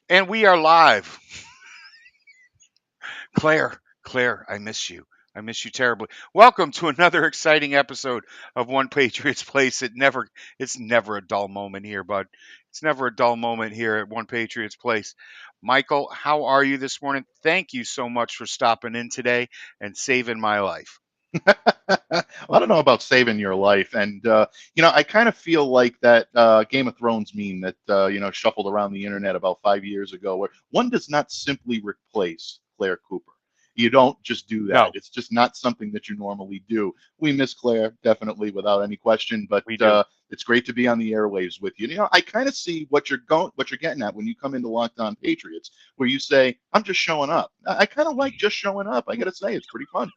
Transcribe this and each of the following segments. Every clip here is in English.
And we are live. Claire, I miss you. I miss you terribly. Welcome to another exciting episode of One Patriots Place. It's never a dull moment here, bud. It's never a dull moment here at One Patriots Place. Michael, how are you this morning? Thank you so much for stopping in today and saving my life. Well, I don't know about saving your life, and I kind of feel like that Game of Thrones meme that shuffled around the internet about 5 years ago, where one does not simply replace Claire Cooper. You don't just do that. No, It's just not something that you normally do. We miss Claire definitely, without any question, but we do. it's great to be on the airwaves with you. I kind of see what you're getting at when you come into Locked On Patriots, where you say, "I'm just showing up." I kind of like just showing up. I got to say, it's pretty fun.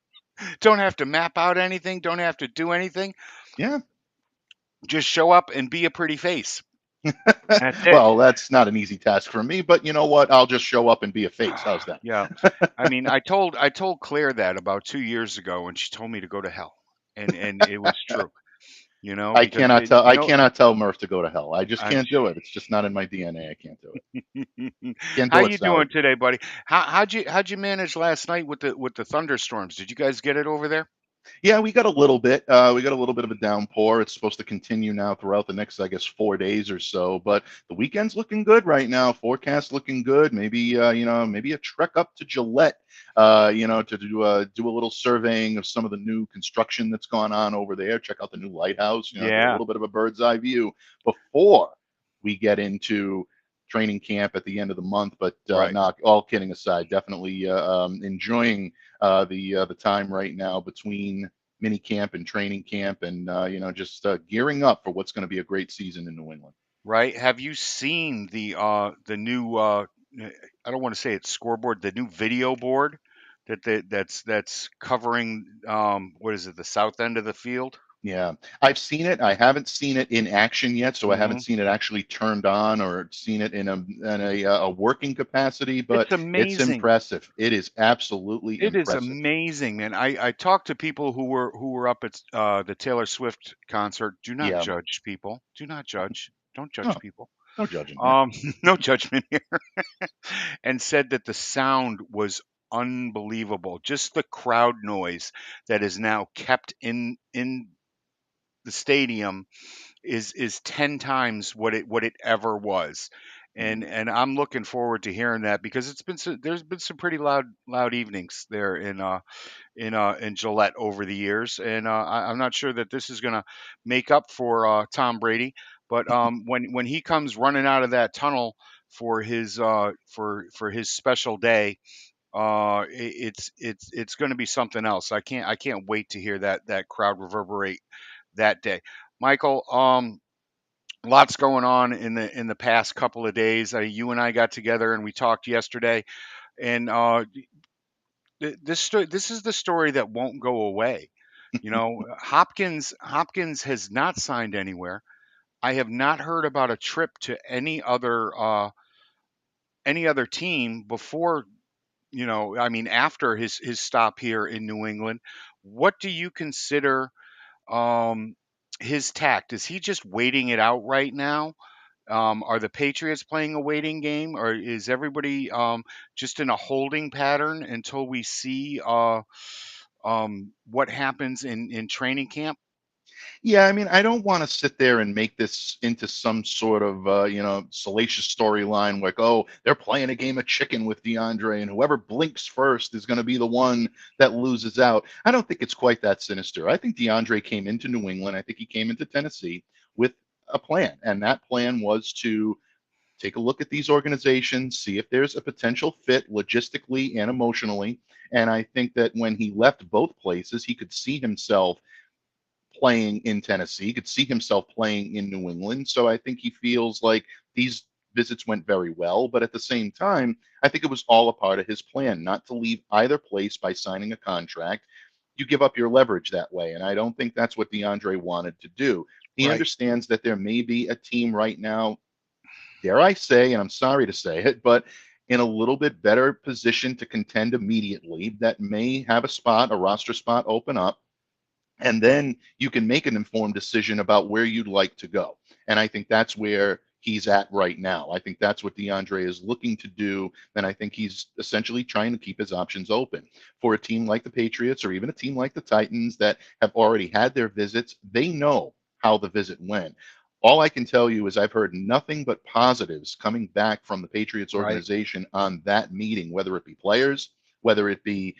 Don't have to map out anything, don't have to do anything. Yeah. Just show up and be a pretty face. That's it. Well, that's not an easy task for me, but you know what? I'll just show up and be a face. How's that? Yeah. I mean, I told Claire that about 2 years ago, and she told me to go to hell, and it was true, because I cannot tell Murph to go to hell. I just I'm can't do it. It's just not in my DNA. I can't do it. Can't How do it, you doing Sally. today, buddy? How'd you manage last night with the thunderstorms? Did you guys get it over there? Yeah, we got a little bit. We got a little bit of a downpour. It's supposed to continue now throughout the next, I guess, 4 days or so. But the weekend's looking good right now. Forecast looking good. Maybe maybe a trek up to Gillette, to do a little surveying of some of the new construction that's gone on over there. Check out the new lighthouse. Get a Yeah, little bit of a bird's eye view before we get into training camp at the end of the month. But right. not all kidding aside, definitely enjoying the time right now between mini camp and training camp, and just gearing up for what's going to be a great season in New England. Right. Have you seen the new I don't want to say it's scoreboard, the new video board that's covering what is it, the south end of the field? Yeah, I've seen it. I haven't seen it in action yet, so I haven't Hmm. seen it actually turned on or seen it in a working capacity. But It's it's amazing. impressive. It is absolutely It is impressive. amazing, man. I talked to people who were up at the Taylor Swift concert. Do not Yeah, judge people. Do not judge. Don't judge no, people. no judging here. Um, no judgment here. And said that the sound was unbelievable. Just the crowd noise that is now kept in the stadium is 10 times what it ever was. and Mm. and I'm looking forward to hearing that because there's been some pretty loud evenings there in Gillette over the years, and I'm not sure that this is going to make up for Tom Brady, but when he comes running out of that tunnel for his special day, it's going to be something else. I can't wait to hear that crowd reverberate that day. Michael, lots going on in the past couple of days. You and I got together and we talked yesterday, and this is the story that won't go away. Hopkins has not signed anywhere. I have not heard about a trip to any other team before. I mean, after his stop here in New England. What do you consider um, his tact? Is he just waiting it out right now? Are the Patriots playing a waiting game, or is everybody just in a holding pattern until we see what happens in training camp? Yeah, I mean, I don't want to sit there and make this into some sort of salacious storyline like, oh, they're playing a game of chicken with DeAndre, and whoever blinks first is going to be the one that loses out. I don't think it's quite that sinister. I think DeAndre came into New England. I think he came into Tennessee with a plan, and that plan was to take a look at these organizations, see if there's a potential fit logistically and emotionally. And I think that when he left both places, he could see himself playing in Tennessee, could see himself playing in New England. So I think he feels like these visits went very well. But at the same time, I think it was all a part of his plan not to leave either place by signing a contract. You give up your leverage that way. And I don't think that's what DeAndre wanted to do. He Right. understands that there may be a team right now, dare I say, and I'm sorry to say it, but in a little bit better position to contend immediately that may have a roster spot open up, and then you can make an informed decision about where you'd like to go. And I think that's where he's at right now. I think that's what DeAndre is looking to do. And I think he's essentially trying to keep his options open for a team like the Patriots or even a team like the Titans that have already had their visits. They know how the visit went. All I can tell you is I've heard nothing but positives coming back from the Patriots Right. organization on that meeting, whether it be players, whether it be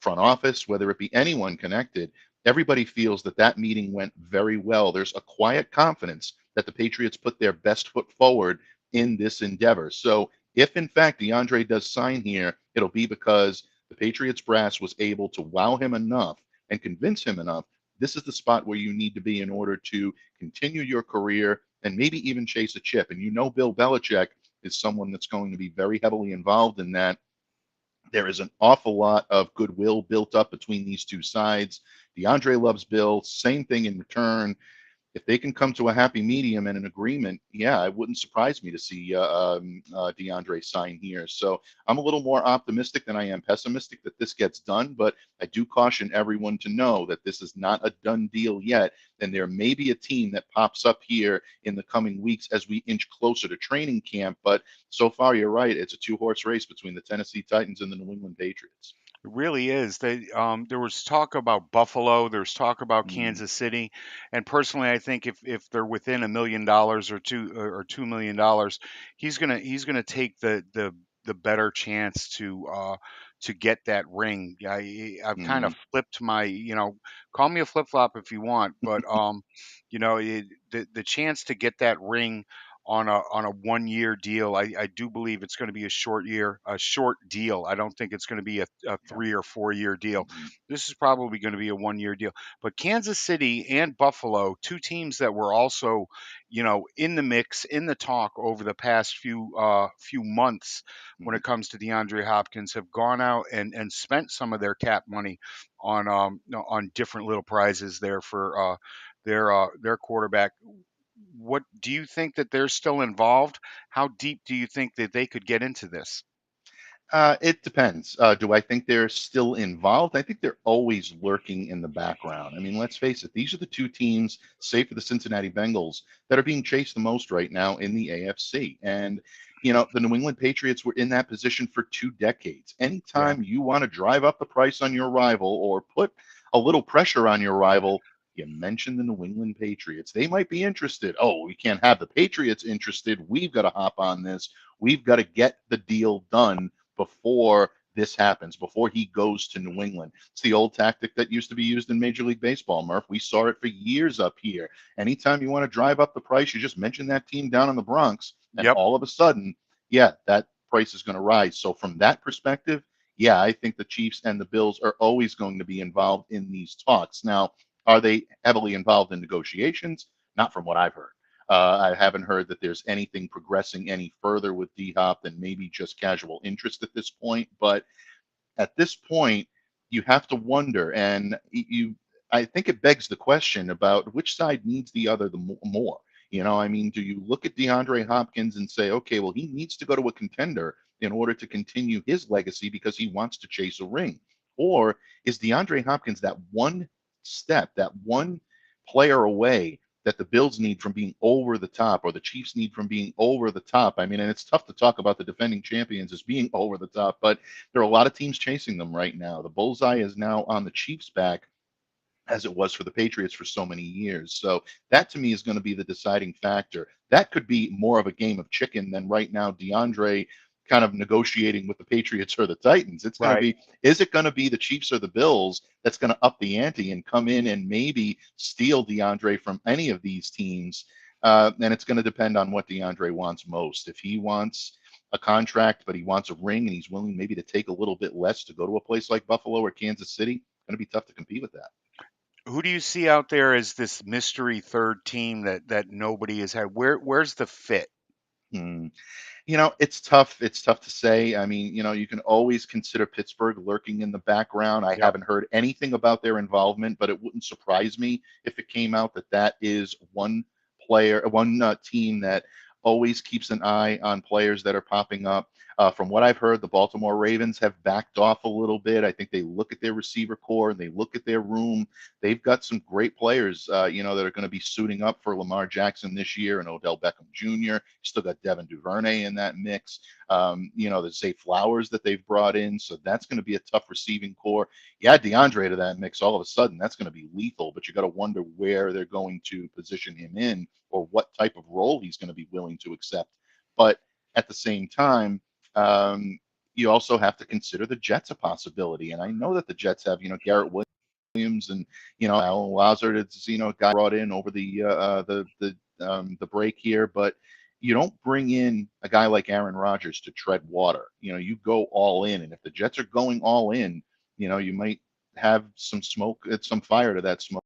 front office, whether it be anyone connected. Everybody feels that that meeting went very well. There's a quiet confidence that the Patriots put their best foot forward in this endeavor. So if in fact DeAndre does sign here, it'll be because the Patriots brass was able to wow him enough and convince him enough. This is the spot where you need to be in order to continue your career and maybe even chase a chip. And you know, Bill Belichick is someone that's going to be very heavily involved in that. There is an awful lot of goodwill built up between these two sides. DeAndre loves Bill, same thing in return. If they can come to a happy medium and an agreement, yeah, it wouldn't surprise me to see DeAndre sign here. So I'm a little more optimistic than I am pessimistic that this gets done, but I do caution everyone to know that this is not a done deal yet. And there may be a team that pops up here in the coming weeks as we inch closer to training camp. But so far, you're right. It's a two-horse race between the Tennessee Titans and the New England Patriots. It really is. There was talk about Buffalo. There's talk about Mm, Kansas City, and personally, I think if they're within $1 million or $2 million, he's gonna take the better chance to get that ring. I've kind of mm, flipped my, call me a flip flop if you want, but the chance to get that ring on a 1 year deal. I do believe it's going to be a short deal. I don't think it's going to be a yeah. 3 or 4 year deal. Mhm, This is probably going to be a 1 year deal. But Kansas City and Buffalo, two teams that were also, in the mix, in the talk over the past few months when mhm, it comes to DeAndre Hopkins, have gone out and spent some of their cap money on different little prizes there for their quarterback. What do you think that they're still involved? How deep do you think that they could get into this? It depends. Do I think they're still involved? I think they're always lurking in the background. I mean, let's face it, these are the two teams, save for the Cincinnati Bengals, that are being chased the most right now in the AFC. And, the New England Patriots were in that position for 2 decades. Yeah. Anytime you want to drive up the price on your rival or put a little pressure on your rival, you mention the New England Patriots. They might be interested. Oh, we can't have the Patriots interested. We've got to hop on this. We've got to get the deal done before this happens, before he goes to New England. It's the old tactic that used to be used in Major League Baseball, Murph. We saw it for years up here. Anytime you want to drive up the price, you just mention that team down in the Bronx, and Yep. all of a sudden, yeah, that price is going to rise. So from that perspective, yeah, I think the Chiefs and the Bills are always going to be involved in these talks. Now, are they heavily involved in negotiations? Not from what I've heard. I haven't heard that there's anything progressing any further with D Hop than maybe just casual interest at this point. But at this point, you have to wonder, and I think it begs the question about which side needs the other more. I mean, do you look at DeAndre Hopkins and say, okay, well, he needs to go to a contender in order to continue his legacy because he wants to chase a ring? Or is DeAndre Hopkins that one step, that one player away that the Bills need from being over the top or the Chiefs need from being over the top? I mean, and it's tough to talk about the defending champions as being over the top, but there are a lot of teams chasing them right now. The bullseye is now on the Chiefs' back as it was for the Patriots for so many years. So that to me is going to be the deciding factor. That could be more of a game of chicken than right now DeAndre kind of negotiating with the Patriots or the Titans. It's going to Right. be, is it going to be the Chiefs or the Bills that's going to up the ante and come in and maybe steal DeAndre from any of these teams? And it's going to depend on what DeAndre wants most. If he wants a contract, but he wants a ring and he's willing maybe to take a little bit less to go to a place like Buffalo or Kansas City, it's going to be tough to compete with that. Who do you see out there as this mystery third team that nobody has had? Where's the fit? Hmm. It's tough. It's tough to say. I mean, you can always consider Pittsburgh lurking in the background. I Yep. haven't heard anything about their involvement, but it wouldn't surprise me if it came out that that is one player, one team that always keeps an eye on players that are popping up. From what I've heard, the Baltimore Ravens have backed off a little bit. I think they look at their receiver core and they look at their room. They've got some great players, that are going to be suiting up for Lamar Jackson this year and Odell Beckham Jr. Still got Devin Duvernay in that mix. The Zay Flowers that they've brought in. So that's going to be a tough receiving core. You add DeAndre to that mix, all of a sudden that's going to be lethal, but you got to wonder where they're going to position him in or what type of role he's going to be willing to accept. But at the same time, um, you also have to consider the Jets a possibility. And I know that the Jets have, Garrett Williams and, Alan Lazard, it's, a guy brought in over the break here, but you don't bring in a guy like Aaron Rodgers to tread water. You go all in. And if the Jets are going all in, you might have some smoke, some fire to that smoke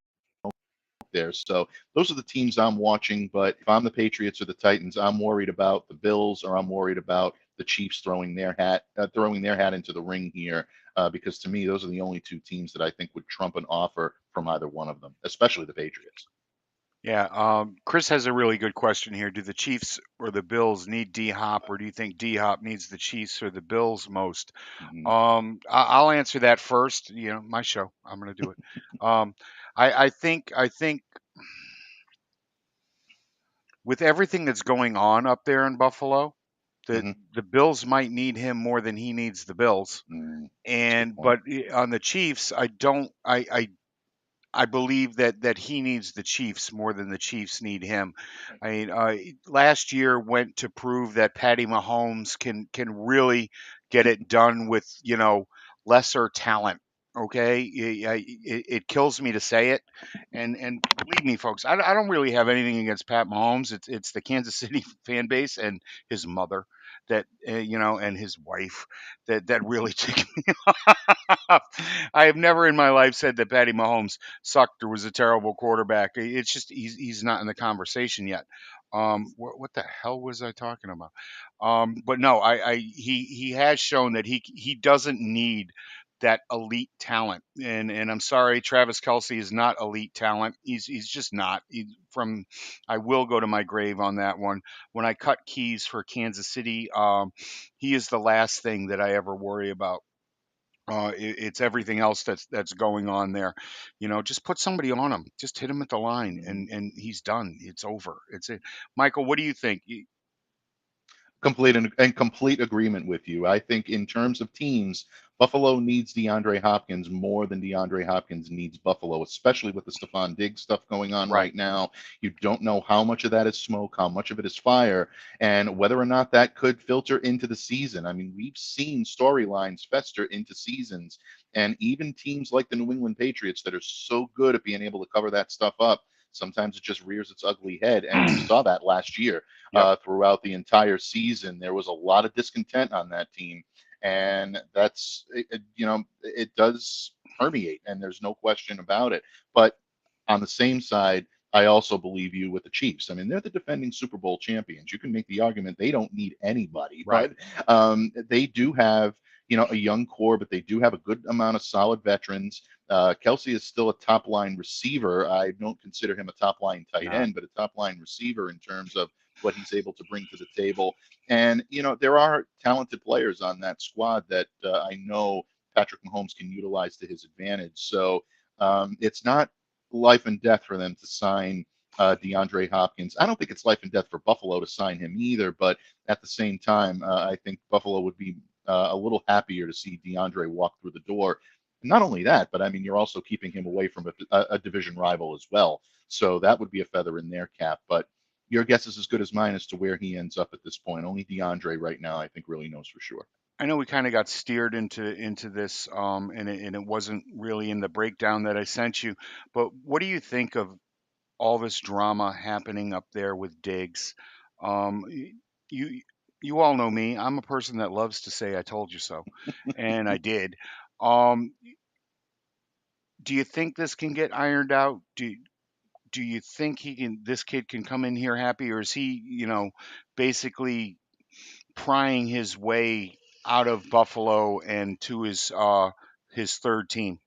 there. So those are the teams I'm watching. But if I'm the Patriots or the Titans, I'm worried about the Bills or I'm worried about the Chiefs throwing their hat into the ring here. Because to me, those are the only two teams that I think would trump an offer from either one of them, especially the Patriots. Yeah, Chris has a really good question here. Do the Chiefs or the Bills need D Hop, or do you think D Hop needs the Chiefs or the Bills most? Mhm. I'll answer that first. My show. I'm going to do it. Um, I think with everything that's going on up there in Buffalo, the Mhm. the Bills might need him more than he needs the Bills. That's a good And point. but on the Chiefs, I don't. I believe that he needs the Chiefs more than the Chiefs need him. I mean, last year went to prove that Patty Mahomes can really get it done with lesser talent. Okay, it kills me to say it, and believe me, folks, I don't really have anything against Pat Mahomes. It's the Kansas City fan base and his mother that and his wife that really tick me off. I have never in my life said that Patty Mahomes sucked or was a terrible quarterback. It's just he's not in the conversation yet. What the hell was I talking about? But no, he has shown that he doesn't need that elite talent, and I'm sorry, Travis Kelsey is not elite talent. He's just not. I will go to my grave on that one. When I cut keys for Kansas City, he is the last thing that I ever worry about. It's everything else that's going on there. Just put somebody on him. Just hit him at the line, Mhm. and he's done. It's over. It's it. Michael, what do you think? Complete agreement with you. I think in terms of teams, Buffalo needs DeAndre Hopkins more than DeAndre Hopkins needs Buffalo, especially with the Stephon Diggs stuff going on Right. right now. You don't know how much of that is smoke, how much of it is fire, and whether or not that could filter into the season. I mean, we've seen storylines fester into seasons, and even teams like the New England Patriots that are so good at being able to cover that stuff up. Sometimes it just rears its ugly head, and we saw that last year Yep. throughout the entire season. There was a lot of discontent on that team, and it does permeate, and there's no question about it. But on the same side, I also believe you with the Chiefs. I mean, they're the defending Super Bowl champions. You can make the argument they don't need anybody, Right. but they do have, a young core, but they do have a good amount of solid veterans. Kelsey is still a top line receiver. I don't consider him a top line tight Not. end, but a top line receiver in terms of what he's able to bring to the table. And, there are talented players on that squad that I know Patrick Mahomes can utilize to his advantage. So it's not life and death for them to sign DeAndre Hopkins. I don't think it's life and death for Buffalo to sign him either. But at the same time, I think Buffalo would be a little happier to see DeAndre walk through the door. Not only that, but I mean, you're also keeping him away from a division rival as well. So that would be a feather in their cap. But your guess is as good as mine as to where he ends up at this point. Only DeAndre right now, I think, really knows for sure. I know we kind of got steered into this, and it wasn't really in the breakdown that I sent you. But what do you think of all this drama happening up there with Diggs? You you all know me. I'm a person that loves to say "I told you so," and I did. Um, do you think this can get ironed out? Do you think this kid can come in here happy, or is he, basically prying his way out of Buffalo and to his third team?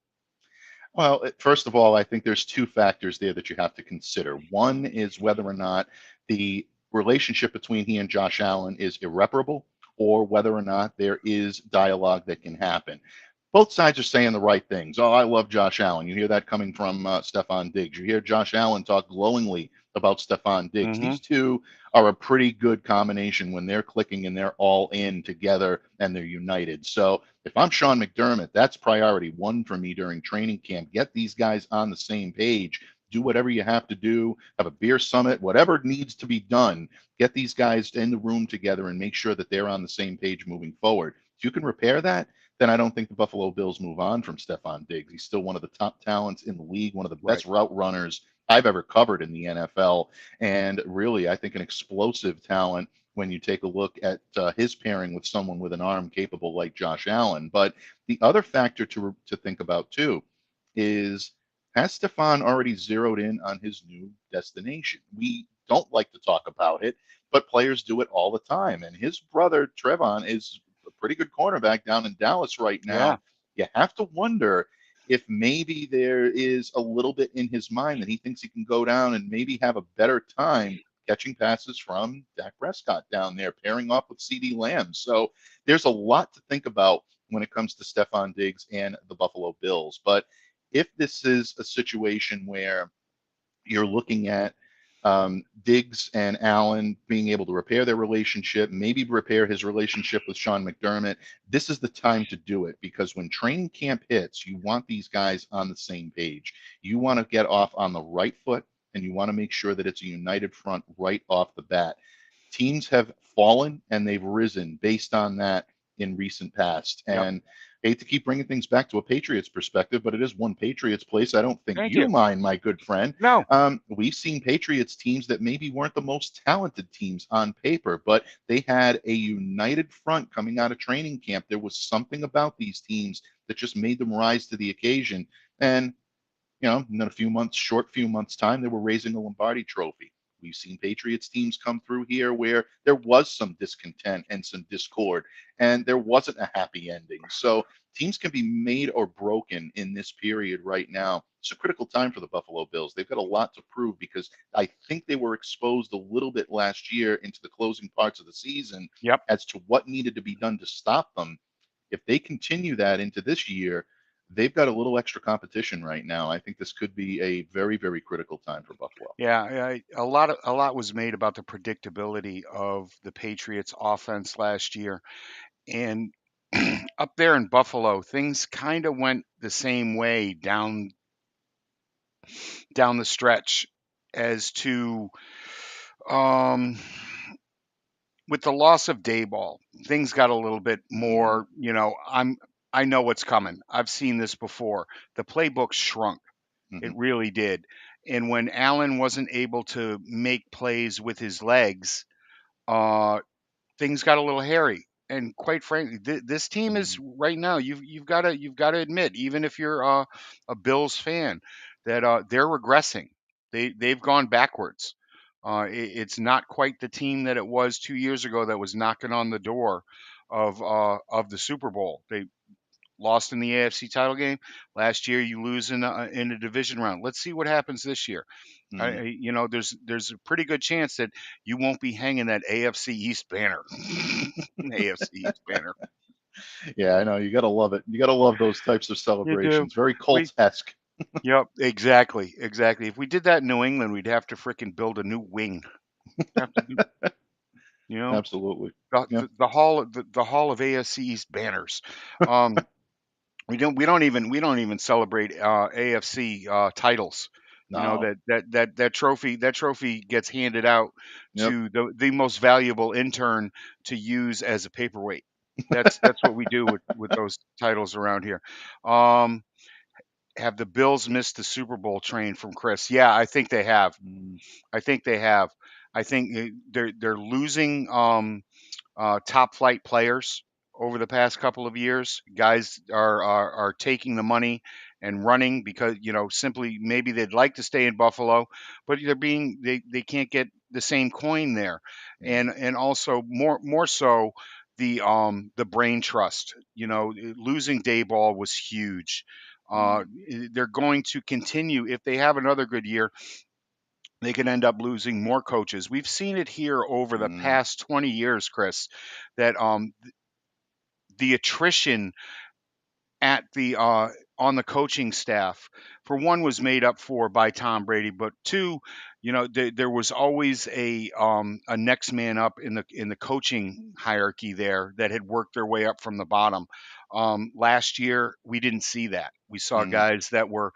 Well, first of all, I think there's two factors there that you have to consider. One is whether or not the relationship between he and Josh Allen is irreparable, or whether or not there is dialogue that can happen. Both sides are saying the right things. Oh, I love Josh Allen. You hear that coming from Stephon Diggs. You hear Josh Allen talk glowingly about Stephon Diggs. Hmm. These two are a pretty good combination when they're clicking and they're all in together and they're united. So if I'm Sean McDermott, that's priority one for me during training camp. Get these guys on the same page. Do whatever you have to do, have a beer summit, whatever needs to be done. Get these guys in the room together and make sure that they're on the same page moving forward. If you can repair that, then I don't think the Buffalo Bills move on from Stephon Diggs. He's still one of the top talents in the league, one of the Right. best route runners I've ever covered in the NFL, and really, I think an explosive talent when you take a look at his pairing with someone with an arm capable like Josh Allen. But the other factor to think about too is, has Stefan already zeroed in on his new destination? We don't like to talk about it, but players do it all the time. And his brother Trevon is a pretty good cornerback down in Dallas right Yeah. now. You have to wonder if maybe there is a little bit in his mind that he thinks he can go down and maybe have a better time catching passes from Dak Prescott down there, pairing off with CD Lamb. So there's a lot to think about when it comes to Stephon Diggs and the Buffalo Bills. But if this is a situation where you're looking at Diggs and Allen being able to repair their relationship, maybe repair his relationship with Sean McDermott, this is the time to do it, because when training camp hits, you want these guys on the same page. You want to get off on the right foot, and you want to make sure that it's a united front right off the bat. Teams have fallen and they've risen based on that in recent past. Yep. And I hate to keep bringing things back to a Patriots perspective, but it is one Patriots place I don't think Thank you you. mind, my good friend. No. We've seen Patriots teams that maybe weren't the most talented teams on paper, but they had a united front coming out of training camp. There was something about these teams that just made them rise to the occasion. And in a few months time, they were raising a Lombardi trophy. We've seen Patriots teams come through here where there was some discontent and some discord, and there wasn't a happy ending. So teams can be made or broken in this period right now. It's a critical time for the Buffalo Bills. They've got a lot to prove, because I think they were exposed a little bit last year into the closing parts of the season Yep. as to what needed to be done to stop them. If they continue that into this year, they've got a little extra competition right now. I think this could be a very, very critical time for Buffalo. Yeah. A lot was made about the predictability of the Patriots offense last year. And up there in Buffalo, things kind of went the same way down the stretch as to um with the loss of Dayball, things got a little bit Mm-hmm. more, I know what's coming. I've seen this before. The playbook shrunk. It Mm-hmm. really did. And when Allen wasn't able to make plays with his legs, uh things got a little hairy. And quite frankly, this team is Mm-hmm. right now. You've got to admit, even if you're a Bills fan, that they're regressing. They've gone backwards. It's not quite the team that it was 2 years ago that was knocking on the door of the Super Bowl. They lost in the AFC title game last year. You lose in a division round. Let's see what happens this year. Mm-hmm. There's a pretty good chance that you won't be hanging that AFC East banner. AFC East banner. Yeah, I know. You got to love it. You got to love those types of You do. celebrations. Very We Colts-esque. Yep, exactly, exactly. If we did that in New England, we'd have to frickin' build a new wing. Have to do, you know, Absolutely. the Yeah. the hall of AFC East banners. Um, we don't even celebrate AFC titles. No. That trophy gets handed out Yep. to the most valuable intern to use as a paperweight. That's what we do with those titles around here. Um, have the Bills missed the Super Bowl train from Chris? Yeah, I think they have. Mm-hmm. I think they have. I think they're losing top flight players over the past couple of years. Guys are taking the money and running because simply maybe they'd like to stay in Buffalo, but they can't get the same coin there, and also more so the brain trust. Losing Dayball was huge. Mm-hmm. They're going to continue if they have another good year. they could end up losing more coaches. We've seen it here over the Mm, past 20 years, Chris, that the attrition at the on the coaching staff, for one, was made up for by Tom Brady, but two, there was always a next man up in the coaching hierarchy there that had worked their way up from the bottom. Last year we didn't see that. We saw mm, guys that were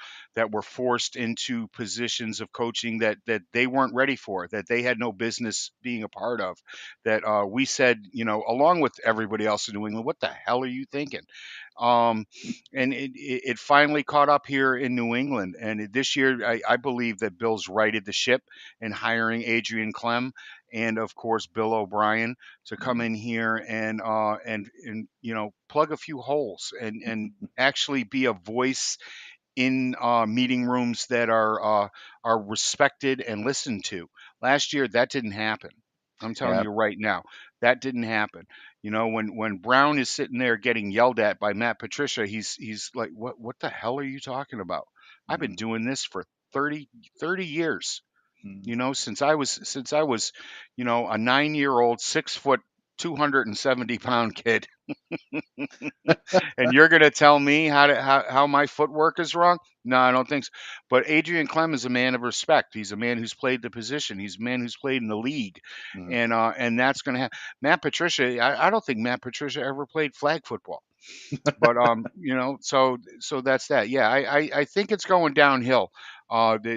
forced into positions of coaching that they weren't ready for, that they had no business being a part of. That we said, along with everybody else in New England, what the hell are you thinking? Um, and it finally caught up here in New England. And this year, I believe that Bill's righted the ship in hiring Adrian Clem and, of course, Bill O'Brien to come mm. in here and plug a few holes and actually be a voice in meeting rooms that are respected and listened to. Last year, that didn't happen. I'm telling Yeah. you right now, that didn't happen. When Brown is sitting there getting yelled at by Matt Patricia, he's like, what the hell are you talking about? I've been Mm, doing this for 30 years. mm. Since I was a 9-year old, 6 foot, 270 pound kid, and you're going to tell me how my footwork is wrong? No, I don't think so. But Adrian Clem is a man of respect. He's a man who's played the position. He's a man who's played in the league, Mm. and that's going to have Matt Patricia. I don't think Matt Patricia ever played flag football. But so that's that. Yeah, I think it's going downhill.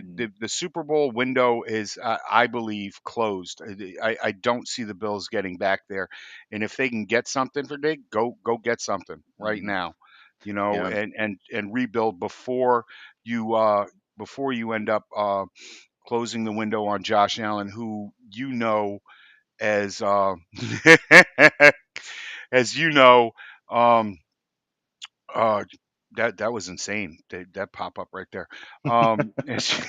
Mm. The Super Bowl window is, I believe, closed. I don't see the Bills getting back there, and if they can get something for Dig, go get something right Mm. now, Yeah. and rebuild you before you end up closing the window on Josh Allen, who as as you know. Um, uh, that was insane. That pop up right there. As,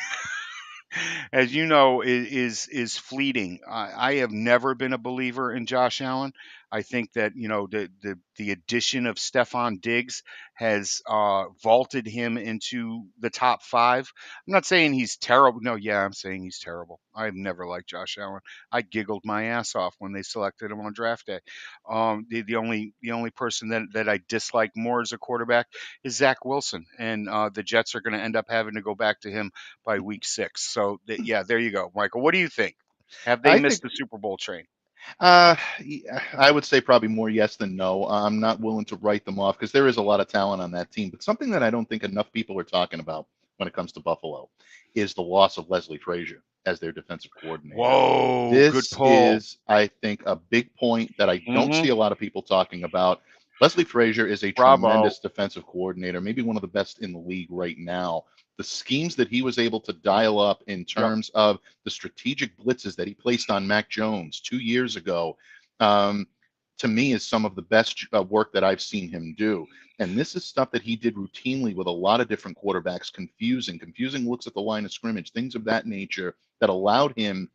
as you know, is fleeting. I have never been a believer in Josh Allen. I think that the addition of Stefan Diggs has vaulted him into the top five. I'm not saying he's terrible. No, yeah, I'm saying he's terrible. I've never liked Josh Allen. I giggled my ass off when they selected him on draft day. The only person that I dislike more as a quarterback is Zach Wilson, and the Jets are going to end up having to go back to him by week 6. So yeah, there you go, Michael. What do you think? Have they I missed think the Super Bowl train? yeah, I would say probably more yes than no. I'm not willing to write them off because there is a lot of talent on that team. But something that I don't think enough people are talking about when it comes to Buffalo is the loss of Leslie Frazier as their defensive coordinator. Whoa, good This pull. is, I think, a big point that I don't Hmm. see a lot of people talking about. Leslie Frazier is a Bravo. tremendous defensive coordinator, maybe one of the best in the league right now. The schemes that he was able to dial up in Yep. terms of the strategic blitzes that he placed on Mac Jones 2 years ago, um, to me, is some of the best work that I've seen him do. And this is stuff that he did routinely with a lot of different quarterbacks, confusing looks at the line of scrimmage, things of that nature that allowed him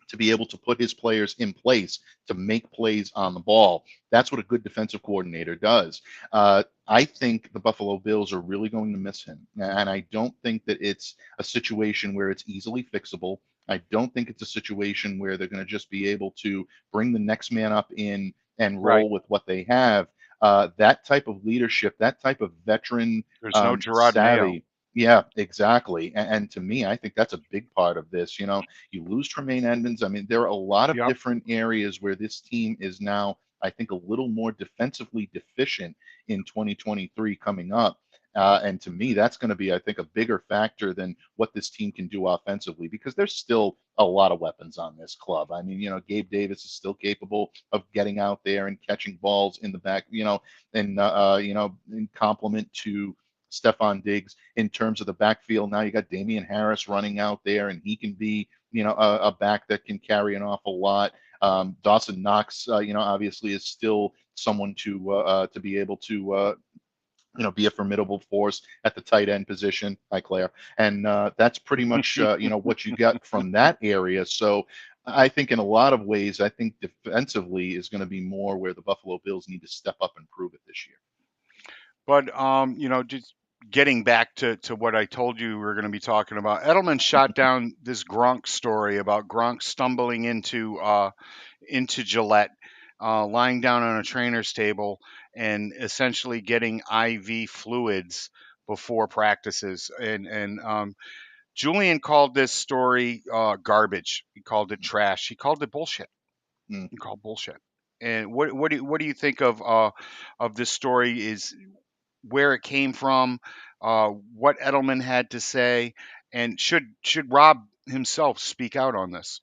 to be able to put his players in place to make plays on the ball. That's what a good defensive coordinator does. I think the Buffalo Bills are really going to miss him. And I don't think that it's a situation where it's easily fixable. I don't think it's a situation where they're going to just be able to bring the next man up in and Right. roll with what they have. That type of leadership, that type of veteran There's no Gerard Mayo. savvy. Yeah, exactly. And to me, I think that's a big part of this. You lose Tremaine Edmonds. I mean, there are a lot of Yep. different areas where this team is now, I think, a little more defensively deficient in 2023 coming up. And to me, that's going to be, I think, a bigger factor than what this team can do offensively because there's still a lot of weapons on this club. I mean, Gabe Davis is still capable of getting out there and catching balls in the back, in complement to Stefan Diggs in terms of the backfield. Now you got Damian Harris running out there, and he can be, a back that can carry an awful lot. Dawson Knox, obviously is still someone to be able to be a formidable force at the tight end position. Hi, Claire. And that's pretty much what you got from that area. So I think in a lot of ways, I think defensively is going to be more where the Buffalo Bills need to step up and prove it this year. But getting back to what I told you we were going to be talking about, Edelman shot down this Gronk story about Gronk stumbling into Gillette, lying down on a trainer's table, and essentially getting IV fluids before practices. And Julian called this story garbage. He called it trash. He called it bullshit. Mm. He called bullshit. And what do you think of this story? Is where it came from, what Edelman had to say, and should Rob himself speak out on this?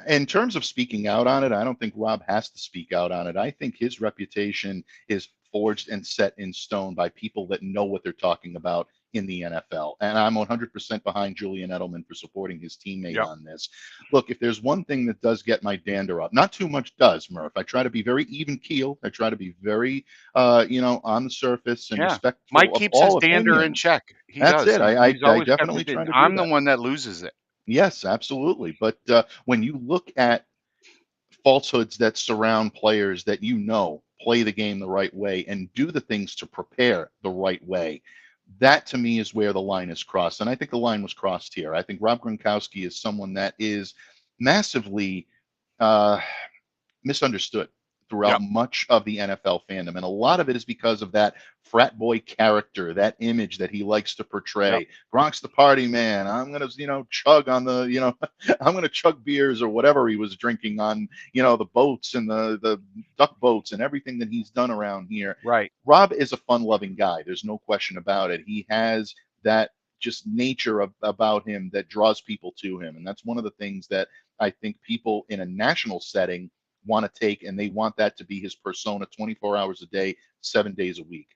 In terms of speaking out on it, I don't think Rob has to speak out on it. I think his reputation is forged and set in stone by people that know what they're talking about in the NFL. And I'm 100% behind Julian Edelman for supporting his teammate Yep. on this. Look, if there's one thing that does get my dander up, not too much does, Murph. I try to be very even keel. I try to be very, on the surface and Yeah. Mike respectful of keeps his all dander in opinions. check. He That's does. it. He's I always kept definitely it try in. to do I'm the that. one that loses it. Yes, absolutely. But when you look at falsehoods that surround players that play the game the right way and do the things to prepare the right way, that to me is where the line is crossed. And I think the line was crossed here. I think Rob Gronkowski is someone that is massively uh, misunderstood throughout Yep. much of the NFL fandom. And a lot of it is because of that frat boy character, that image that he likes to Yep. portray. Gronk's the party man. I'm going to, chug on the, I'm going to chug beers or whatever he was drinking on, the boats and the duck boats and everything that he's done around here. Right. Rob is a fun loving guy. There's no question about it. He has that just nature about him that draws people to him. And that's one of the things that I think people in a national setting want to take, and they want that to be his persona 24 hours a day, 7 days a week.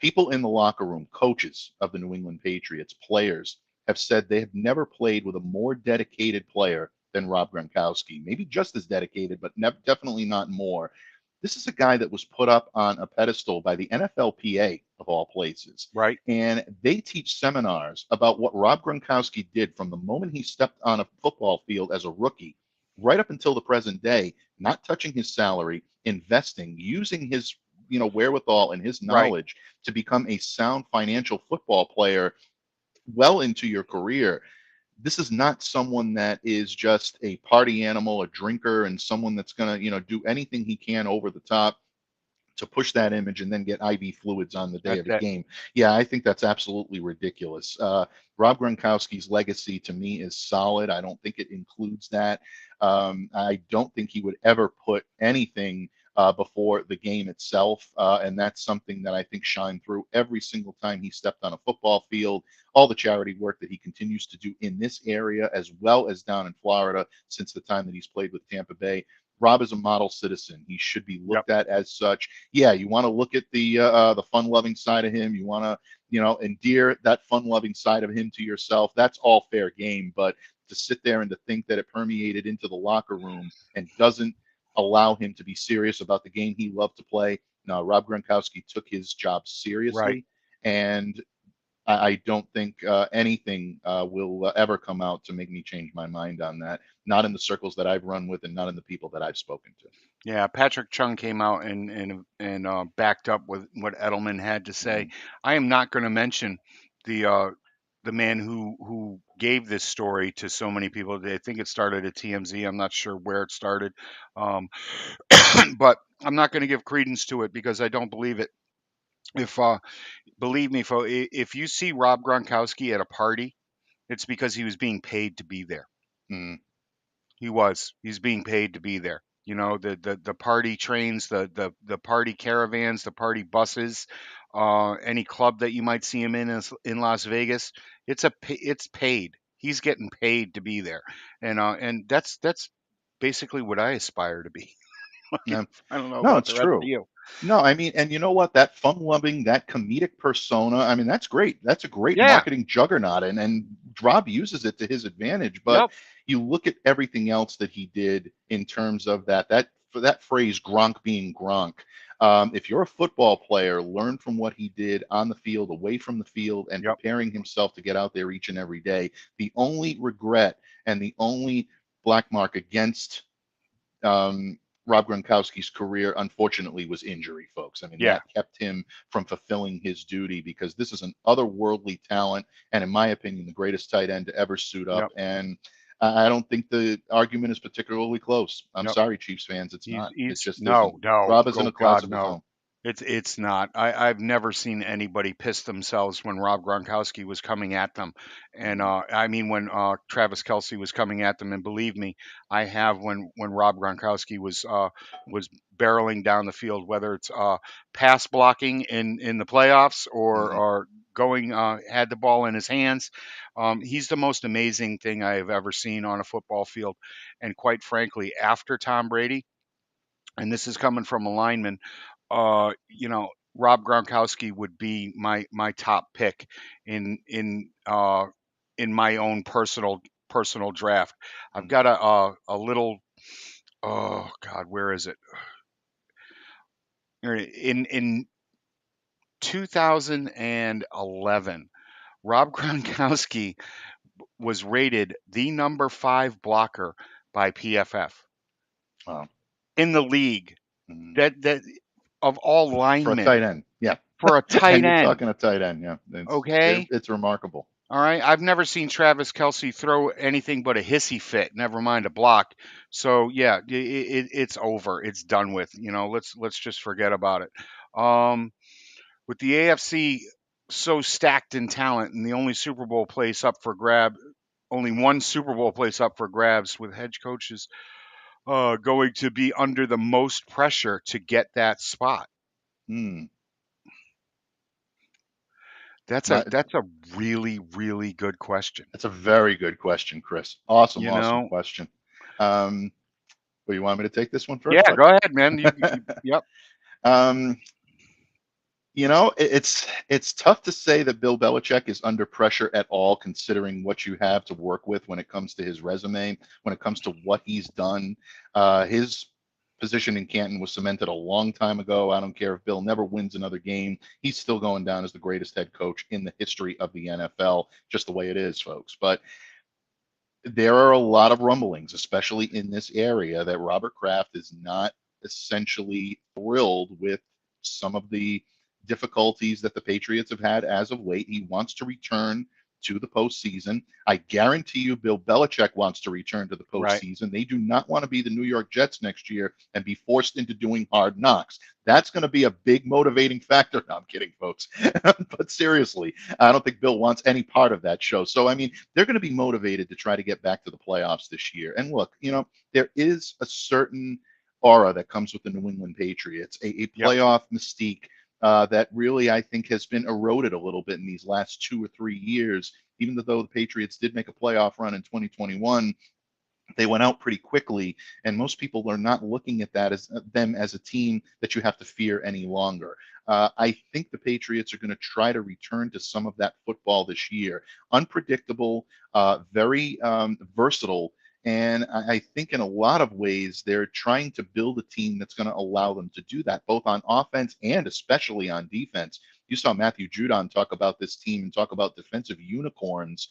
People in the locker room, coaches of the New England Patriots, players, have said they have never played with a more dedicated player than Rob Gronkowski. Maybe just as dedicated, but definitely not more. This is a guy that was put up on a pedestal by the NFLPA, of all places. Right. And they teach seminars about what Rob Gronkowski did from the moment he stepped on a football field as a rookie right up until the present day, not touching his salary, investing, using his wherewithal and his Right. knowledge to become a sound financial football player well into your career. This is not someone that is just a party animal, a drinker, and someone that's going to, do anything he can over the top to push that image and then get IV fluids on the day That's of a it. game. Yeah, I think that's absolutely ridiculous. Rob Gronkowski's legacy to me is solid. I don't think it includes that. I don't think he would ever put anything before the game itself. And that's something that I think shined through every single time he stepped on a football field, all the charity work that he continues to do in this area, as well as down in Florida since the time that he's played with Tampa Bay. Rob is a model citizen. He should be Yep. looked at as such. Yeah, you want to look at the fun-loving side of him. You want to, endear that fun-loving side of him to yourself. That's all fair game. But to sit there and to think that it permeated into the locker room and doesn't allow him to be serious about the game he loved to play. No, Rob Gronkowski took his job Right. seriously, and I don't think anything will ever come out to make me change my mind on that. Not in the circles that I've run with, and not in the people that I've spoken to. Yeah, Patrick Chung came out and backed up with what Edelman had to say. Mm, I am not going to mention the man who gave this story to so many people. I think it started at TMZ. I'm not sure where it started, um, but I'm not going to give credence to it because I don't believe it. If believe me, if you see Rob Gronkowski at a party, it's because he was being paid to be there. mm, He was. He's being paid to be there. You know, the party trains, the party caravans, the party buses, any club that you might see him in Las Vegas, it's paid. He's getting paid to be there, and that's basically what I aspire to be. yeah. I don't know No, about it's the rest of true. you. No, I mean, and you know what? That fun-loving, that comedic persona, I mean, that's great. That's a great Yeah. marketing juggernaut, and Rob uses it to his advantage. But Yep. you look at everything else that he did in terms of that for that phrase, Gronk being Gronk. If you're a football player, learn from what he did on the field, away from the field, and Yep. preparing himself to get out there each and every day. The only regret and the only black mark against um, Rob Gronkowski's career, unfortunately, was injury, folks. I mean, Yeah. that kept him from fulfilling his duty because this is an otherworldly talent, and in my opinion, the greatest tight end to ever suit up. Yep. And I don't think the argument is particularly close. I'm Yep. sorry, Chiefs fans, it's He's not. It he's just isn't. no, no. Rob is in Oh a class God, of his no. own. It's not. I've never seen anybody piss themselves when Rob Gronkowski was coming at them, and Mhm. I mean when Travis Kelsey was coming at them. And believe me, I have when Rob Gronkowski was barreling down the field, whether it's pass blocking in the playoffs Mhm. or going had the ball in his hands. He's the most amazing thing I have ever seen on a football field, and quite frankly, after Tom Brady, and this is coming from a lineman, Rob Gronkowski would be my top pick in in my own personal draft. I've Mhm. got a little, oh God, where is it? In 2011, Rob Gronkowski was rated the number 5 blocker by PFF Wow. in the league. Mhm. That of all For a linemen tight end, yeah. for a And tight you're end. talking a tight end, yeah. Okay. It's remarkable. All right. I've never seen Travis Kelsey throw anything but a hissy fit, never mind a block. So yeah, it's over. It's done with. Let's just forget about it. With the AFC so stacked in talent, and the only Super Bowl place up for grab, only one Super Bowl place up for grabs, with head coaches going to be under the most pressure to get that spot. Hmm. That's a My, that's a really really good question. that's a very good question, Chris. Awesome, You awesome know, question. Um, well, you want me to take this one first, Yeah, bud? go ahead, man. Yep. um, it's tough to say that Bill Belichick is under pressure at all, considering what you have to work with when it comes to his resume, when it comes to what he's done. His position in Canton was cemented a long time ago. I don't care if Bill never wins another game; he's still going down as the greatest head coach in the history of the NFL, just the way it is, folks. But there are a lot of rumblings, especially in this area, that Robert Kraft is not essentially thrilled with some of the difficulties that the Patriots have had as of late. He wants to return to the postseason. I guarantee you, Bill Belichick wants to return to the Right. postseason. They do not want to be the New York Jets next year and be forced into doing hard knocks. That's going to be a big motivating factor. No, I'm kidding, folks. But seriously, I don't think Bill wants any part of that show. So, I mean, they're going to be motivated to try to get back to the playoffs this year. And look, there is a certain aura that comes with the New England Patriots, a Yep. playoff mystique that really, I think, has been eroded a little bit in these last 2 or 3 years. Even though the Patriots did make a playoff run in 2021, they went out pretty quickly, and most people are not looking at that as them as a team that you have to fear any longer. I think the Patriots are going to try to return to some of that football this year. Unpredictable, very versatile, and I think in a lot of ways they're trying to build a team that's going to allow them to do that, both on offense and especially on defense. You saw Matthew Judon talk about this team and talk about defensive unicorns.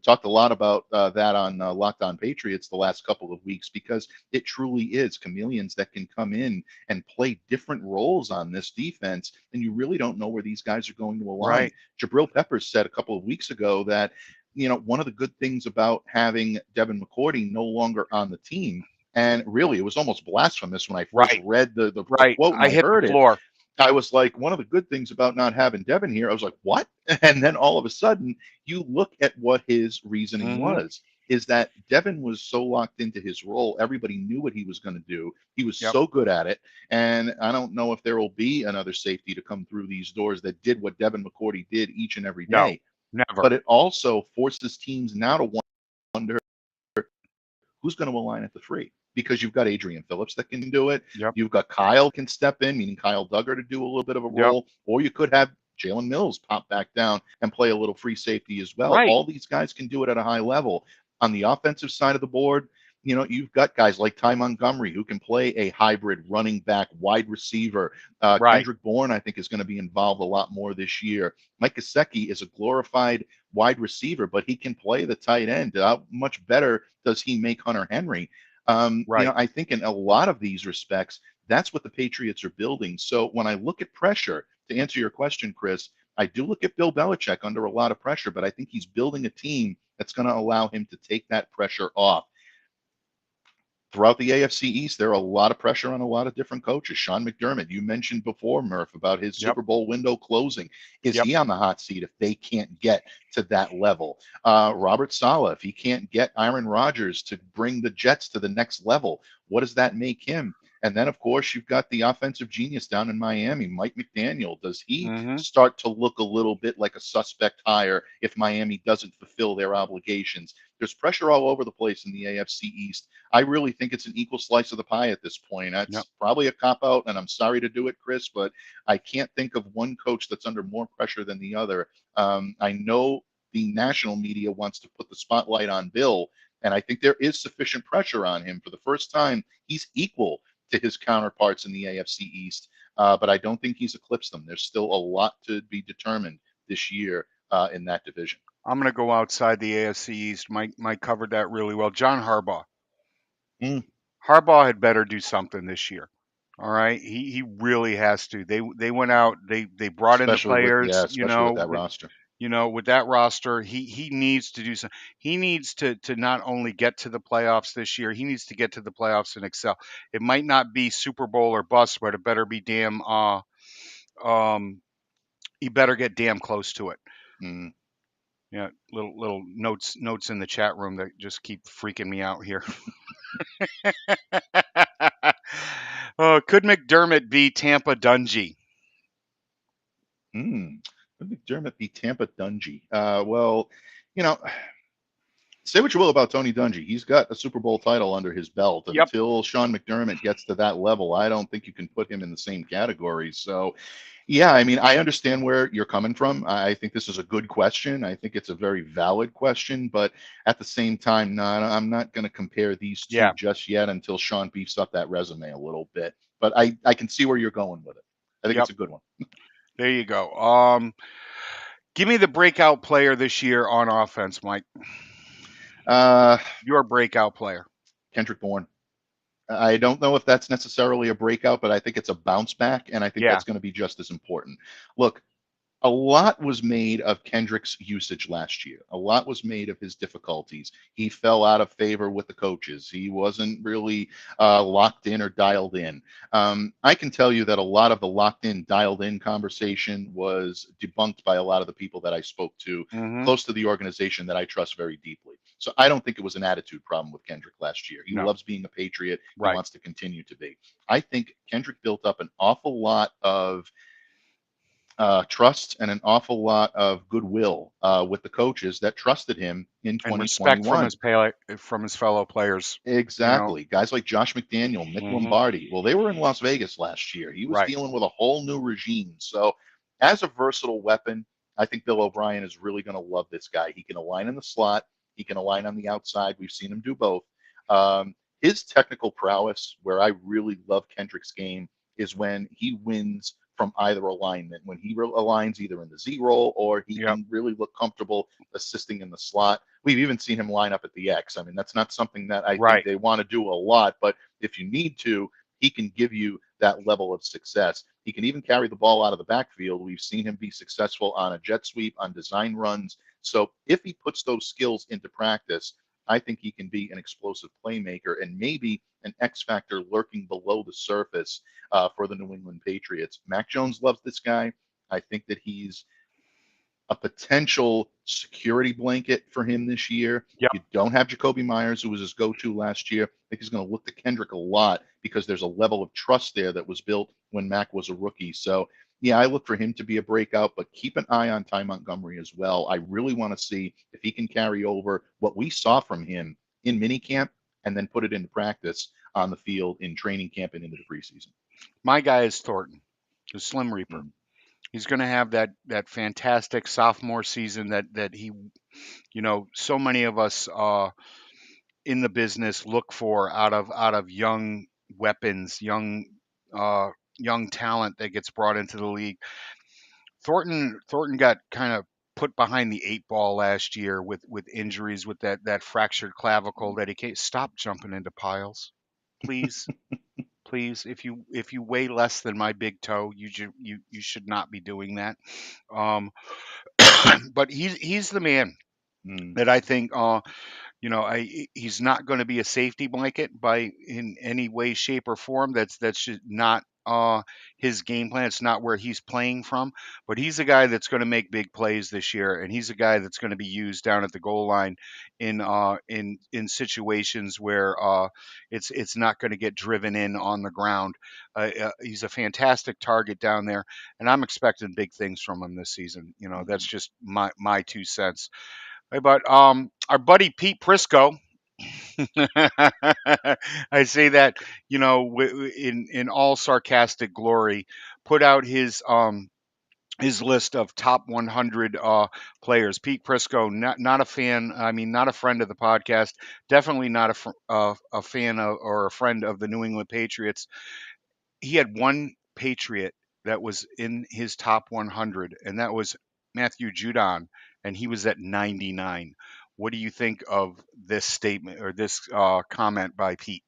Talked a lot about that on Locked On Patriots the last couple of weeks because it truly is chameleons that can come in and play different roles on this defense, and you really don't know where these guys are going to align. Right. Jabril Peppers said a couple of weeks ago that one of the good things about having Devin McCourty no longer on the team, and really it was almost blasphemous when I first Right. read the Right. quote and I I hit the heard it. floor. I was like, one of the good things about not having Devin here, I was like, what? And then all of a sudden, you look at what his reasoning Hmm. was, is that Devin was so locked into his role, everybody knew what he was going to do. He was Yep. so good at it. And I don't know if there will be another safety to come through these doors that did what Devin McCourty did each and every No. day. Never. But it also forces teams now to wonder who's going to align at the three because you've got Adrian Phillips that can do it. Yep. You've got Kyle can step in, meaning Kyle Duggar to do a little bit of a Yep. role, or you could have Jalen Mills pop back down and play a little free safety as well. Right. All these guys can do it at a high level. On the offensive side of the board, you've got guys like Ty Montgomery who can play a hybrid running back, wide receiver. Right. Kendrick Bourne, I think, is going to be involved a lot more this year. Mike Gesicki is a glorified wide receiver, but he can play the tight end. How much better does he make Hunter Henry? You know, Right. I think in a lot of these respects, that's what the Patriots are building. So when I look at pressure, to answer your question, Chris, I do look at Bill Belichick under a lot of pressure, but I think he's building a team that's going to allow him to take that pressure off. Throughout the AFC East, there are a lot of pressure on a lot of different coaches. Sean McDermott, you mentioned before, Murph, about his Yep. Super Bowl window closing. Is Yep. he on the hot seat if they can't get to that level? Robert Saleh, if he can't get Aaron Rodgers to bring the Jets to the next level, what does that make him? And then, of course, you've got the offensive genius down in Miami, Mike McDaniel. Does he Mm-hmm. start to look a little bit like a suspect hire if Miami doesn't fulfill their obligations? There's pressure all over the place in the AFC East. I really think it's an equal slice of the pie at this point. Yep. That's probably a cop out, and I'm sorry to do it, Chris, but I can't think of one coach that's under more pressure than the other. I know the national media wants to put the spotlight on Bill, and I think there is sufficient pressure on him. For the first time, he's equal to his counterparts in the AFC East, but I don't think he's eclipsed them. There's still a lot to be determined this year in that division. I'm going to go outside the AFC East. Mike covered that really well. John Harbaugh. Mm, Harbaugh had better do something this year. All right, he really has to. They went out. They brought in the especially with yeah, players. especially with that roster. With that roster, he needs to do some. He needs to not only get to the playoffs this year. He needs to get to the playoffs and excel. It might not be Super Bowl or bust, but it better be damn. He better get damn close to it. Mm. Yeah, little notes in the chat room that just keep freaking me out here. Could McDermott be Tampa Dungy? Hmm. Would McDermott be Tampa Dungy? Well, you know, say what you will about Tony Dungy. He's got a Super Bowl title under his belt. Yep. Until Sean McDermott gets to that level, I don't think you can put him in the same category. So, yeah, I mean, I understand where you're coming from. I think this is a good question. I think it's a very valid question, but at the same time, no, I'm not going to compare these two Yeah. just yet until Sean beefs up that resume a little bit. But I can see where you're going with it. I think it's Yep. a good one. There you go. Give me the breakout player this year on offense, Mike. Uh, Your breakout player. Kendrick Bourne. I don't know if that's necessarily a breakout, but I think it's a bounce back, and I think Yeah. that's going to be just as important. Look, a lot was made of Kendrick's usage last year. A lot was made of his difficulties. He fell out of favor with the coaches. He wasn't really locked in or dialed in. I can tell you that a lot of the locked in, dialed in conversation was debunked by a lot of the people that I spoke to Mm-hmm. close to the organization that I trust very deeply. So I don't think it was an attitude problem with Kendrick last year. He No. loves being a Patriot. He Right. wants to continue to be. I think Kendrick built up an awful lot of trust and an awful lot of goodwill with the coaches that trusted him in And respect 2021. from his fellow players. You know. Exactly. Guys like Josh McDaniel, Mick Mm-hmm. Lombardi. Well, they were in Las Vegas last year. He was Right. dealing with a whole new regime. So, as a versatile weapon, I think Bill O'Brien is really going to love this guy. He can align in the slot, he can align on the outside. We've seen him do both. Um, his technical prowess, where I really love Kendrick's game, is when he wins from either alignment. When he aligns either in the Z roll or he Yep. can really look comfortable assisting in the slot. We've even seen him line up at the X. I mean, that's not something that I think Right. they want to do a lot, but if you need to, he can give you that level of success. He can even carry the ball out of the backfield. We've seen him be successful on a jet sweep, on design runs. So if he puts those skills into practice, I think he can be an explosive playmaker and maybe an X factor lurking below the surface for the New England Patriots. Mac Jones loves this guy. I think that he's a potential security blanket for him this year. Yep. You don't have Jacoby Myers, who was his go-to last year. I think he's going to look to Kendrick a lot because there's a level of trust there that was built when Mac was a rookie. So, yeah, I look for him to be a breakout, but keep an eye on Ty Montgomery as well. I really want to see if he can carry over what we saw from him in minicamp and then put it into practice on the field in training camp and into the preseason. My guy is Thornton, the Slim Reaper. Mm. He's going to have that fantastic sophomore season that he, so many of us in the business look for out of young weapons, uh, young talent that gets brought into the league. Thornton got kind of put behind the 8 ball last year with injuries, with that fractured clavicle that he can't stop jumping into piles, please. Please, if you weigh less than my big toe, you should not be doing that. Um, but he's the man Mm. that I think he's not going to be a safety blanket by in any way, shape, or form. That's just not his game plan. It's not where he's playing from. But he's a guy that's going to make big plays this year, and he's a guy that's going to be used down at the goal line in situations where it's not going to get driven in on the ground. He's a fantastic target down there, and I'm expecting big things from him this season. That's Mhm. just my 2 cents. Hey, but our buddy Pete Prisco, I say that in all sarcastic glory, put out his list of top 100 players. Pete Prisco, not a fan. I mean, not a friend of the podcast. Definitely not a fan of, or a friend of the New England Patriots. He had one Patriot that was in his top 100, and that was Matthew Judon, and he was at 99. What do you think of this statement or this comment by Pete?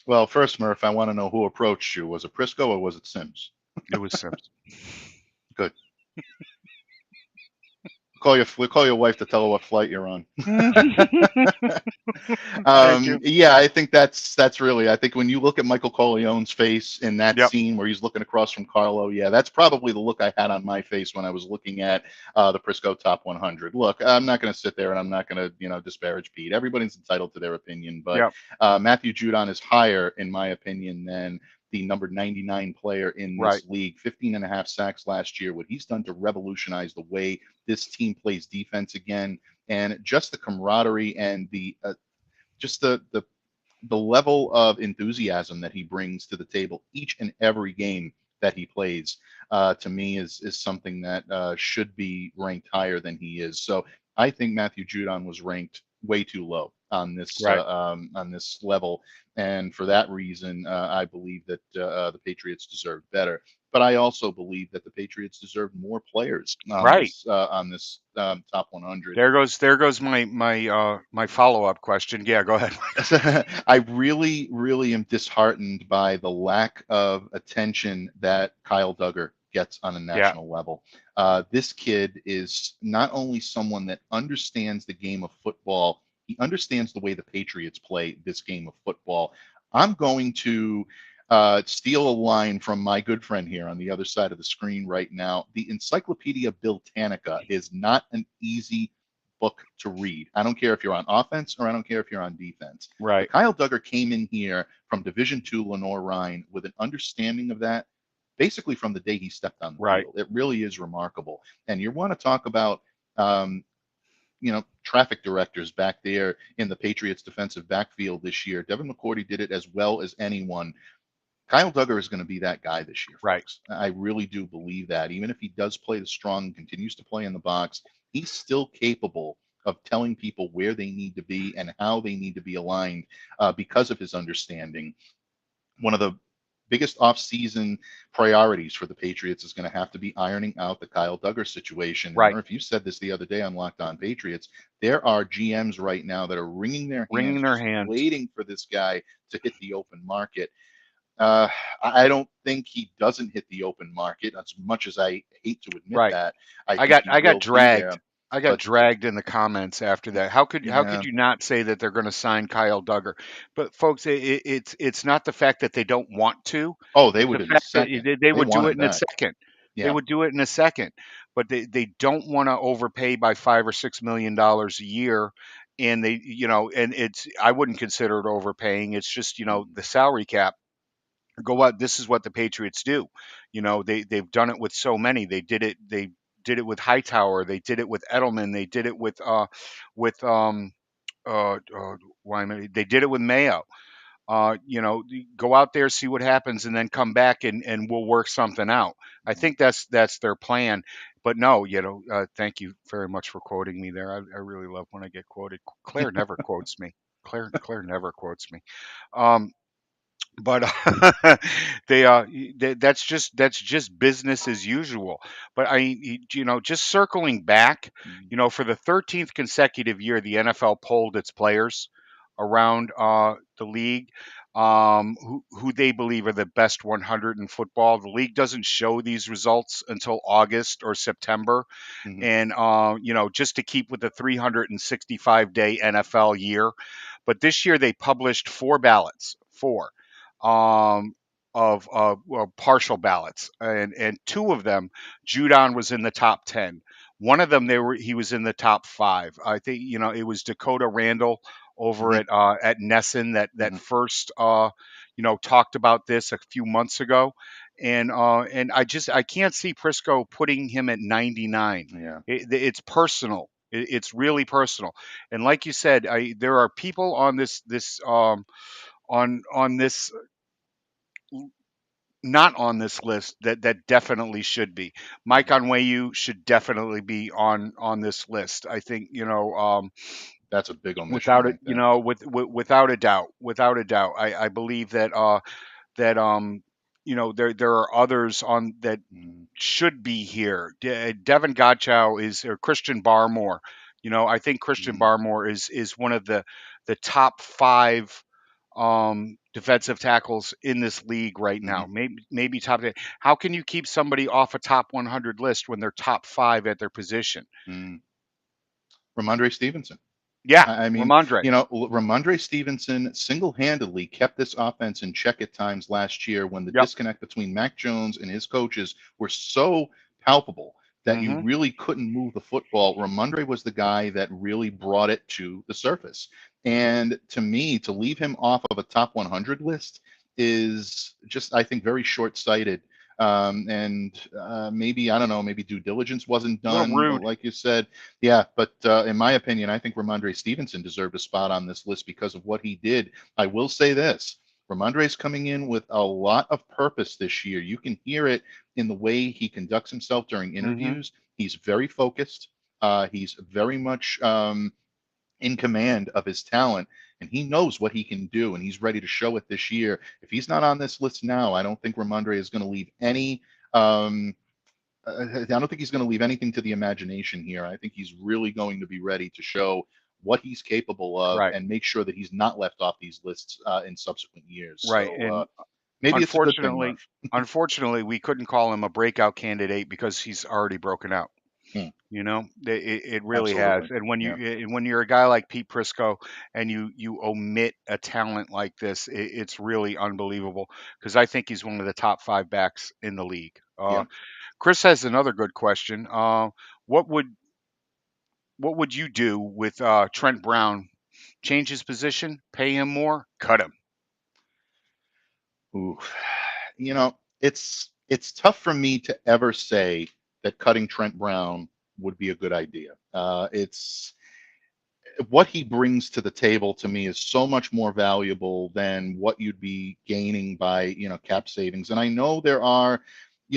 Well, first, Murph, I want to know who approached you. Was it Prisco or was it Sims? It was Sims. Good. We'll call your wife to tell her what flight you're on. Thank you. Yeah, I think that's really. I think when you look at Michael Corleone's face in that Yep. scene where he's looking across from Carlo, yeah, that's probably the look I had on my face when I was looking at the Prisco Top 100. Look, I'm not going to sit there and I'm not going to disparage Pete. Everybody's entitled to their opinion, but Yep. Matthew Judon is higher, in my opinion, than the number 99 player in Right. this league. 15 and a half sacks last year. What he's done to revolutionize the way this team plays defense again, and just the camaraderie and just the level of enthusiasm that he brings to the table each and every game that he plays, to me is something that should be ranked higher than he is. So I think Matthew Judon was ranked way too low Right. on this level, and for that reason, I believe that the Patriots deserve better. But I also believe that the Patriots deserve more players Right. on this top 100. There goes my follow up question. Yeah, go ahead. I really, really am disheartened by the lack of attention that Kyle Duggar gets on a Yeah. national level. This kid is not only someone that understands the game of football, he understands the way the Patriots play this game of football. I'm going to steal a line from my good friend here on the other side of the screen right now. The Encyclopedia Britannica is not an easy book to read. I don't care if you're on offense or I don't care if you're on defense. But Right. Kyle Duggar came in here from Division II Lenore Rhine with an understanding of that basically from the day he stepped on the Right. field. It really is remarkable. And you want to talk about um, traffic directors back there in the Patriots defensive backfield this year. Devin McCourty did it as well as anyone. Kyle Duggar is going to be that guy this year, Right. folks. I really do believe that. Even if he does play the strong, continues to play in the box, he's still capable of telling people where they need to be and how they need to be aligned because of his understanding. One of the biggest offseason priorities for the Patriots is going to have to be ironing out the Kyle Duggar situation. And Right. Murph, you said this the other day on Locked On Patriots. There are GMs right now that are wringing their Wringing hands, their just hands. waiting for this guy to hit the open market. uh, I don't think he doesn't hit the open market. As much as I hate to admit Right. that, I I think got he I got will be dragged. there. I got But dragged in the comments after that. How could yeah, you not say that they're going to sign Kyle Duggar? But folks, it's not the fact that they don't want to. oh, they It's the would in a fact that second. they They would want do him it in a back. second. They Yeah. would do it in a second, but they don't want to overpay by $5 or $6 million a year. And and I wouldn't consider it overpaying. It's just Mhm. the salary cap. Go out. This is what the Patriots do. They've done it with so many. They did it with Hightower. They did it with Edelman. They did it with Wyman. They did it with Mayo. Go out there, see what happens, and then come back and we'll work something out. I think that's their plan. But no, thank you very much for quoting me there. I really love when I get quoted. Claire never quotes me. Claire never quotes me. Um, but that's just business as usual. But just circling back, Mm, for the 13th consecutive year, the NFL polled its players around the league, who they believe are the best 100 in football. The league doesn't show these results until August or September, mhm, and just to keep with the 365-day NFL year. But this year they published four ballots, four um, of well, partial ballots, and two of them, Judon was in the top 10. One of them, he was in the top five. I think it was Dakota Randall over mhm, at Nesson that mhm. first talked about this a few months ago, and I can't see Prisco putting him at 99. Yeah, It's personal. It's really personal. And like you said, there are people on this not on this list that definitely should be. Mike mhm. Onwenu should definitely be on this list. I think That's a big omission without it, right there. without a doubt, without a doubt. I believe that there are others on that Mm, should be here. Devin Godchow is or Christian Barmore. I think Christian mhm, Barmore is one of the top five defensive tackles in this league right mhm, now. Maybe top 10. How can you keep somebody off a top 100 list when they're top five at their position? mm. Ramondre Stevenson. Yeah, I mean, Ramondre. Ramondre Stevenson single-handedly kept this offense in check at times last year when the Yep. disconnect between Mac Jones and his coaches were so palpable that you Hmm. really couldn't move the football. Ramondre was the guy that really brought it to the surface. And to me, to leave him off of a top 100 list is just, I think, very short-sighted. And maybe, I don't know, maybe due diligence wasn't A little done, rude. like you said. Yeah, but in my opinion, I think Ramondre Stevenson deserved a spot on this list because of what he did. I will say this. Ramondre's coming in with a lot of purpose this year. You can hear it in the way he conducts himself during Hmm. interviews. He's very focused. He's very much in command of his talent, and he knows what he can do, and he's ready to show it this year. If he's not on this list now, I don't think Ramondre is going to leave any um, I don't think he's going to leave anything to the imagination here. I think he's really going to be ready to show what he's capable of Right. and make sure that he's not left off these lists in subsequent years. Right. So And maybe it's a good thing, unfortunately, Murph. unfortunately, we couldn't call him a breakout candidate because he's already broken out. Hmm, It really has. absolutely. And Yeah. when you're a guy like Pete Prisco and you omit a talent like this, it's really unbelievable because I think he's one of the top five backs in the league. Yeah. Chris has another good question. What would what would you do with Trent Brown? Change his position, pay him more, cut him. Ooh. It's tough for me to ever say that cutting Trent Brown would be a good idea. It's what he brings to the table to me is so much more valuable than what you'd be gaining by cap savings. And I know there are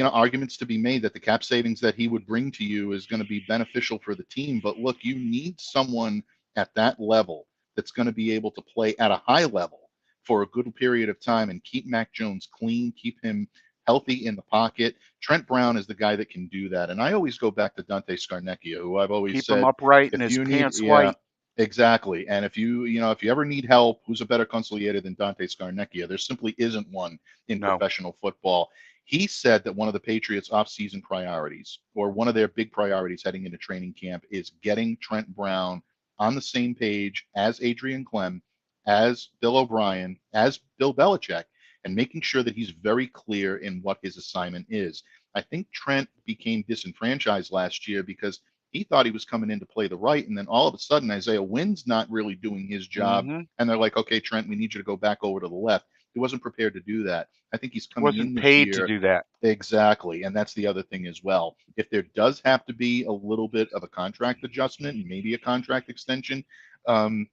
arguments to be made that the cap savings that he would bring to you is going to be beneficial for the team. But look, you need someone at that level that's going to be able to play at a high level for a good period of time and keep Mac Jones clean, keep him healthy in the pocket. Trent Brown is the guy that can do that. And I always go back to Dante Scarnecchia, who I've always Keep him said, upright and if his you need, pants yeah, white. exactly. And if you ever need help, who's a better consigliere than Dante Scarnecchia? There simply isn't one in No. professional football. He said that one of the Patriots' offseason priorities, or one of their big priorities heading into training camp, is getting Trent Brown on the same page as Adrian Clem, as Bill O'Brien, as Bill Belichick, and making sure that he's very clear in what his assignment is. I think Trent became disenfranchised last year because he thought he was coming in to play the right, and then all of a sudden Isaiah Wynn's not really doing his job, Hmm. and they're like, "Okay, Trent, we need you to go back over to the left." He wasn't prepared to do that. I think he's coming in Wasn't this paid to year do that. exactly, and that's the other thing as well. If there does have to be a little bit of a contract adjustment, maybe a contract extension, um,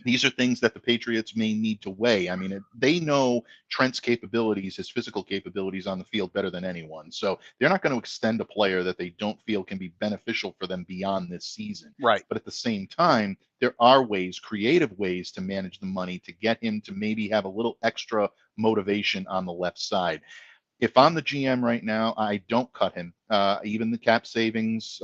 these are things that the Patriots may need to weigh. I mean, they know Trent's capabilities, his physical capabilities on the field better than anyone. So they're not going to extend a player that they don't feel can be beneficial for them beyond this season. Right. But at the same time, there are ways, creative ways to manage the money to get him to maybe have a little extra motivation on the left side. If I'm the GM right now, I don't cut him. Even the cap savings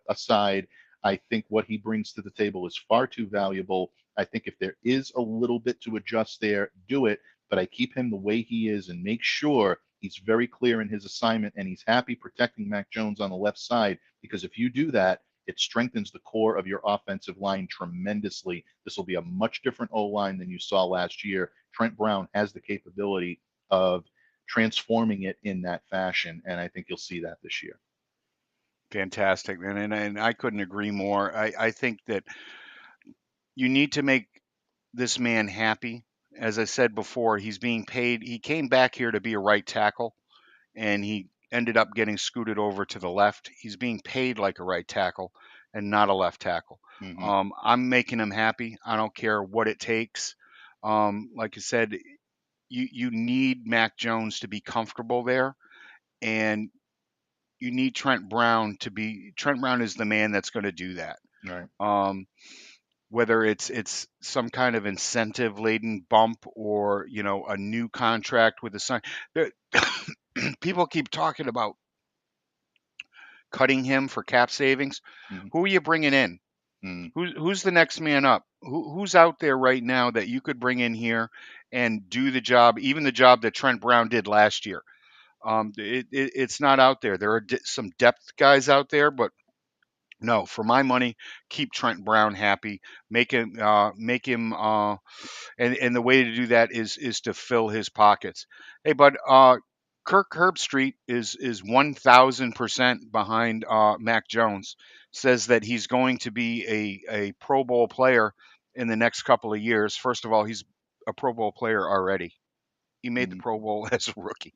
aside, I think what he brings to the table is far too valuable. I think if there is a little bit to adjust there, do it. But I keep him the way he is and make sure he's very clear in his assignment and he's happy protecting Mac Jones on the left side. Because if you do that, it strengthens the core of your offensive line tremendously. This will be a much different O line than you saw last year. Trent Brown has the capability of transforming it in that fashion. And I think you'll see that this year. Fantastic, man, and I couldn't agree more. I think that you need to make this man happy. As I said before, he's being paid. He came back here to be a right tackle, and he ended up getting scooted over to the left. He's being paid like a right tackle and not a left tackle. Mm-hmm. I'm making him happy. I don't care what it takes. Like I said, you need Mac Jones to be comfortable there, and you need Trent Brown to be. Trent Brown is the man that's going to do that. All right. Um, whether it's some kind of incentive laden bump or a new contract with a sign. People keep talking about cutting him for cap savings. Mm-hmm. Who are you bringing in? Mm-hmm. Who's the next man up? Who's out there right now that you could bring in here and do the job, even the job that Trent Brown did last year? It's not out there. There are some depth guys out there, but no, for my money, keep Trent Brown happy. Make him, and the way to do that is to fill his pockets. Hey, bud, Kirk Herbstreit is 1,000% behind Mac Jones. Says that he's going to be a Pro Bowl player in the next couple of years. First of all, he's a Pro Bowl player already. He made the Mm-hmm. Pro Bowl as a rookie.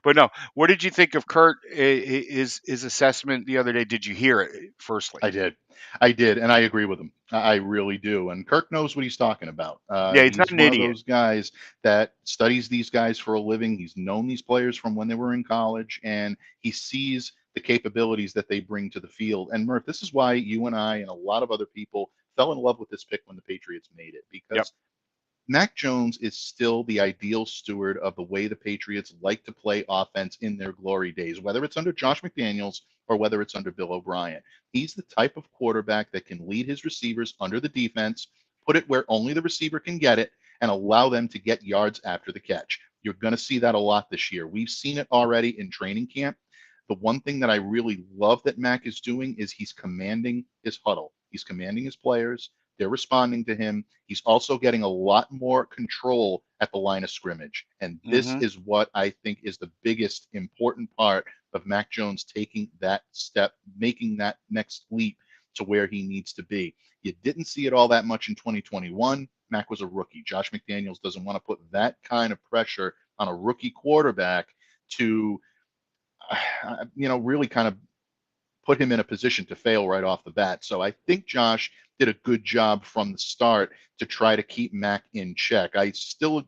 But no, what did you think of Kurt? His assessment the other day? Did you hear it? Firstly, I did. I did. And I agree with him. I really do. And Kirk knows what he's talking about. yeah, he's not He's an one of idiot. those guys that studies these guys for a living. He's known these players from when they were in college, and he sees the capabilities that they bring to the field. And Murph, this is why you and I and a lot of other people fell in love with this pick when the Patriots made it, Yep. because Mac Jones is still the ideal steward of the way the Patriots like to play offense in their glory days, whether it's under Josh McDaniels or whether it's under Bill O'Brien. He's the type of quarterback that can lead his receivers under the defense, put it where only the receiver can get it, and allow them to get yards after the catch. You're going to see that a lot this year. We've seen it already in training camp. The one thing that I really love that Mac is doing is he's commanding his huddle. He's commanding his players. They're responding to him. He's also getting a lot more control at the line of scrimmage. And this Hmm. is what I think is the biggest important part of Mac Jones taking that step, making that next leap to where he needs to be. You didn't see it all that much in 2021. Mac was a rookie. Josh McDaniels doesn't want to put that kind of pressure on a rookie quarterback to, really kind of put him in a position to fail right off the bat. So I think Josh did a good job from the start to try to keep Mac in check. I still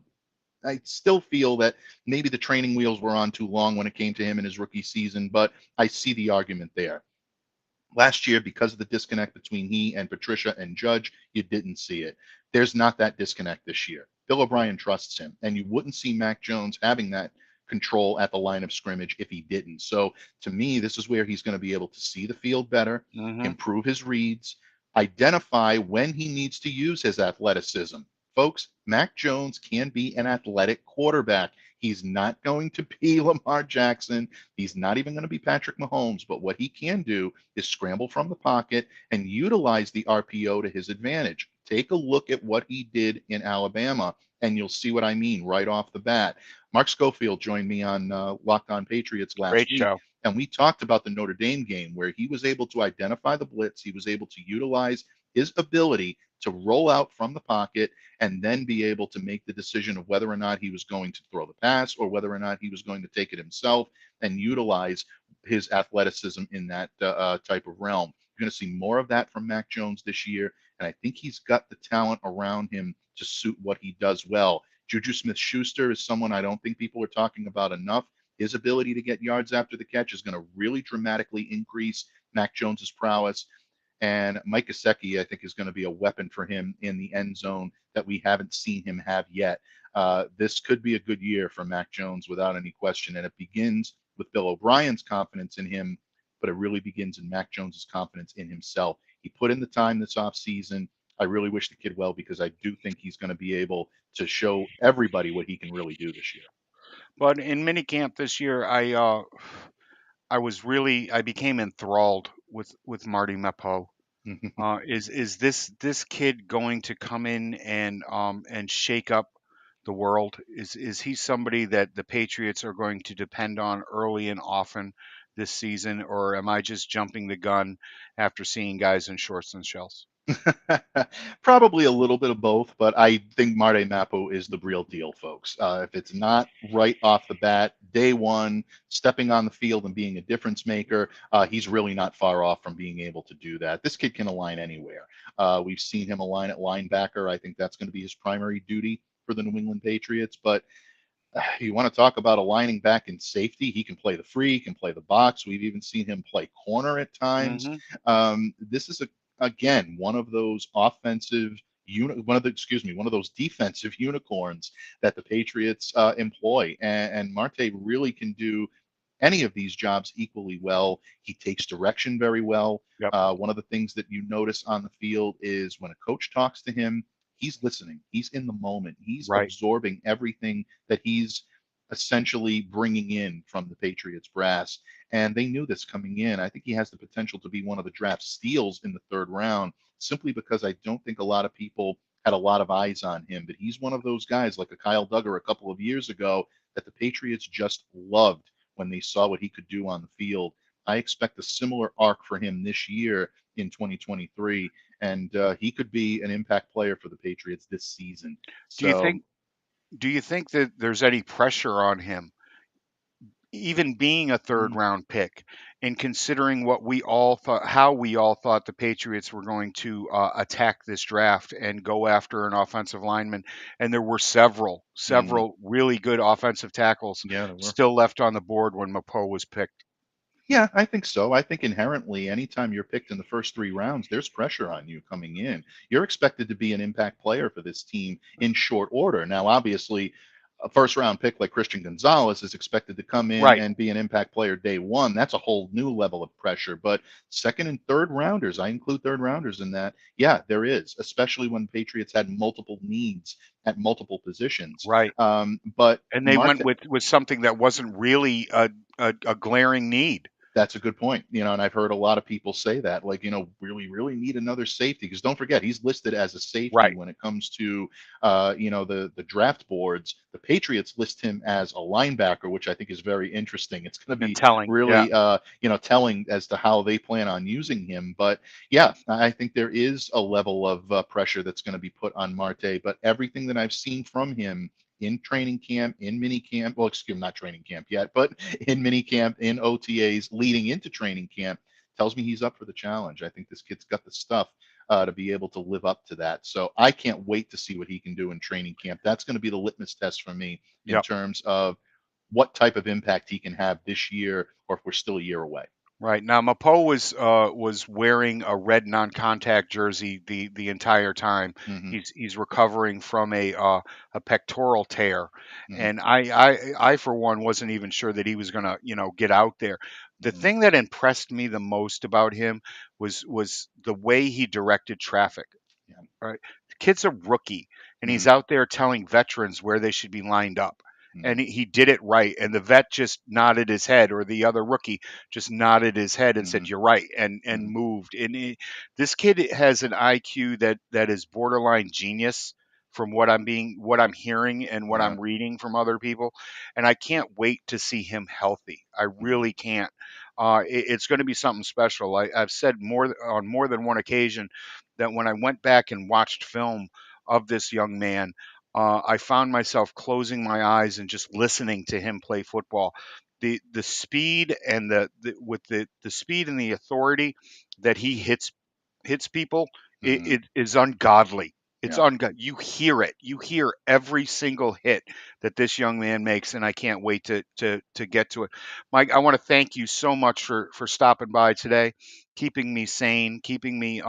feel that maybe the training wheels were on too long when it came to him in his rookie season, but I see the argument there. Last year, because of the disconnect between he and Patricia and Judge, you didn't see it. There's not that disconnect this year. Bill O'Brien trusts him, and you wouldn't see Mac Jones having that control at the line of scrimmage if he didn't. So to me, this is where he's going to be able to see the field better, Hmm. improve his reads, identify when he needs to use his athleticism. Folks, Mac Jones can be an athletic quarterback. He's not going to be Lamar Jackson. He's not even going to be Patrick Mahomes. But what he can do is scramble from the pocket and utilize the RPO to his advantage. Take a look at what he did in Alabama, and you'll see what I mean right off the bat. Mark Schofield joined me on Locked On Patriots last Great week, show. and we talked about the Notre Dame game where he was able to identify the blitz. He was able to utilize his ability to roll out from the pocket and then be able to make the decision of whether or not he was going to throw the pass or whether or not he was going to take it himself and utilize his athleticism in that type of realm. You're going to see more of that from Mac Jones this year, and I think he's got the talent around him to suit what he does well. Juju Smith-Schuster is someone I don't think people are talking about enough. His ability to get yards after the catch is going to really dramatically increase Mac Jones's prowess. And Mike Gesicki, I think, is going to be a weapon for him in the end zone that we haven't seen him have yet. This could be a good year for Mac Jones without any question. And it begins with Bill O'Brien's confidence in him, but it really begins in Mac Jones's confidence in himself. He put in the time this offseason. I really wish the kid well because I do think he's going to be able to show everybody what he can really do this year. But in minicamp this year, I became enthralled with Marty Mepo. Is this kid going to come in and shake up the world? Is he somebody that the Patriots are going to depend on early and often this season, or am I just jumping the gun after seeing guys in shorts and shells? Probably a little bit of both, but I think Marte Mapo is the real deal, folks. If it's not right off the bat, day one, stepping on the field and being a difference maker, he's really not far off from being able to do that. This kid can align anywhere. We've seen him align at linebacker. I think that's going to be his primary duty for the New England Patriots. But you want to talk about aligning back in safety? He can play the free, he can play the box. We've even seen him play corner at times. Hmm. This is again one of those offensive one of those defensive unicorns that the Patriots employ, and Marte really can do any of these jobs equally well. He takes direction very well. Yep. One of the things that you notice on the field is when a coach talks to him, he's listening. He's in the moment. He's Right. absorbing everything that he's essentially bringing in from the Patriots brass. And they knew this coming in. I think he has the potential to be one of the draft steals in the third round, simply because I don't think a lot of people had a lot of eyes on him. But he's one of those guys like a Kyle Duggar a couple of years ago that the Patriots just loved when they saw what he could do on the field. I expect a similar arc for him this year in 2023, and he could be an impact player for the Patriots this season. Do you So, think do you think that there's any pressure on him, even being a third mm, round pick, and considering what we all thought, how we all thought the Patriots were going to attack this draft and go after an offensive lineman, and there were mm, several really good offensive tackles yeah, there were. still left on the board when Mapo was picked. Yeah, I think so. I think inherently, anytime you're picked in the first 3 rounds, there's pressure on you coming in. You're expected to be an impact player for this team in short order. Now, obviously, a first round pick like Christian Gonzalez is expected to come in Right, and be an impact player day one. That's a whole new level of pressure. But second and third rounders, I include third rounders in that. Yeah, there is, especially when Patriots had multiple needs at multiple positions. right. But And they Marte, went with something that wasn't really a glaring need. that's a good point. And I've heard a lot of people say that, like, really need another safety because don't forget he's listed as a safety Right. when it comes to, the draft boards. The Patriots list him as a linebacker, which I think is very interesting. It's going to And be telling. Yeah. really, telling as to how they plan on using him. But yeah, I think there is a level of pressure that's going to be put on Marte. But everything that I've seen from him in training camp, in mini camp, well, excuse me, not training camp yet, but in mini camp, in OTAs leading into training camp, tells me he's up for the challenge. I think this kid's got the stuff to be able to live up to that. So I can't wait to see what he can do in training camp. That's going to be the litmus test for me in Yep. terms of what type of impact he can have this year, or if we're still a year away. Right. Now Mapo was wearing a red non-contact jersey the entire time. Hmm. He's recovering from a pectoral tear, Hmm. and I for one wasn't even sure that he was gonna get out there. The Hmm. thing that impressed me the most about him was the way he directed traffic. Yeah. Right. The kid's a rookie, and he's Hmm. out there telling veterans where they should be lined up. Hmm. And he did it right. And the vet just nodded his head, or the other rookie just nodded his head and Hmm. said, "You're right," and Hmm. moved. And this kid has an IQ that is borderline genius from what I'm hearing and what Yeah. I'm reading from other people. And I can't wait to see him healthy. I Hmm. really can't. It's going to be something special. I've said on more than one occasion that when I went back and watched film of this young man, I found myself closing my eyes and just listening to him play football. The speed and the speed and the authority that he hits people, Hmm. it is ungodly. It's Yeah. ungodly. You hear it. You hear every single hit that this young man makes, and I can't wait to get to it. Mike, I want to thank you so much for stopping by today, keeping me sane, keeping me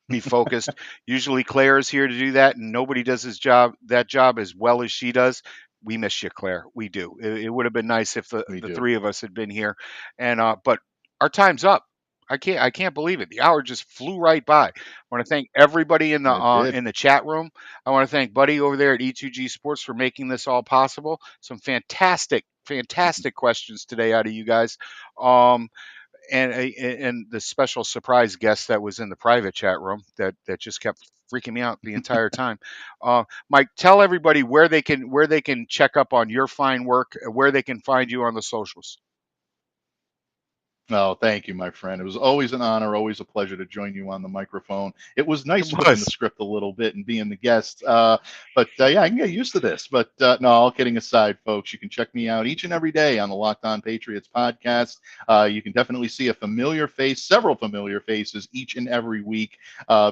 be focused. Usually Claire is here to do that, and nobody does that job as well as she does. We miss you, Claire. We do. It would have been nice if We the do. three of us had been here, and but our time's up. I can't believe it. The hour just flew right by. I want to thank everybody It did. in the chat room. I want to thank Buddy over there at E2G Sports for making this all possible. Some fantastic questions today out of you guys. Um, and the special surprise guest that was in the private chat room that just kept freaking me out the entire time. Mike, tell everybody where they can check up on your fine work, where they can find you on the socials. Oh, thank you, my friend. It was always an honor, always a pleasure to join you on the microphone. It was It nice flipping the was. script a little bit and being the guest. But yeah, I can get used to this. But no, all kidding aside, folks, you can check me out each and every day on the Locked On Patriots podcast. You can definitely see a familiar face, several familiar faces each and every week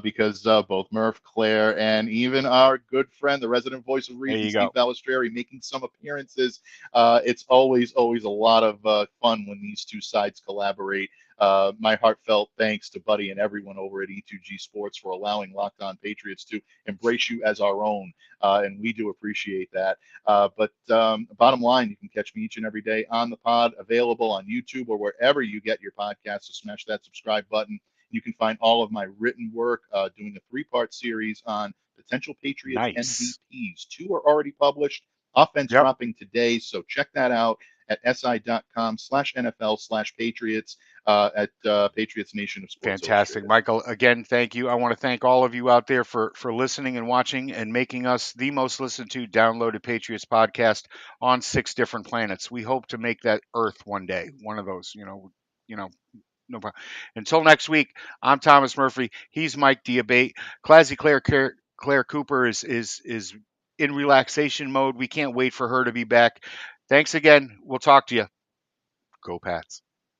because both Murph, Claire, and even our good friend, the resident voice of There reason, you Steve go. Balestrieri, making some appearances. It's always a lot of fun when these two sides collaborate. My heartfelt thanks to Buddy and everyone over at E2G Sports for allowing Locked On Patriots to embrace you as our own, and we do appreciate that. But bottom line, you can catch me each and every day on the pod, available on YouTube or wherever you get your podcasts. So smash that subscribe button. You can find all of my written work, doing a three-part series on potential Patriots Nice. MVPs. Two are already published. Offense Yep. dropping today, so check that out at si.com/NFL/Patriots at Patriots Nation of Sports Fantastic, Illustrated. Michael. Again, thank you. I want to thank all of you out there for listening and watching and making us the most listened to downloaded Patriots podcast on 6 different planets. We hope to make that Earth one day, one of those. You know, no problem. Until next week, I'm Thomas Murphy. He's Mike Diabate. Claire Cooper is in relaxation mode. We can't wait for her to be back. Thanks again. We'll talk to you. Go Pats.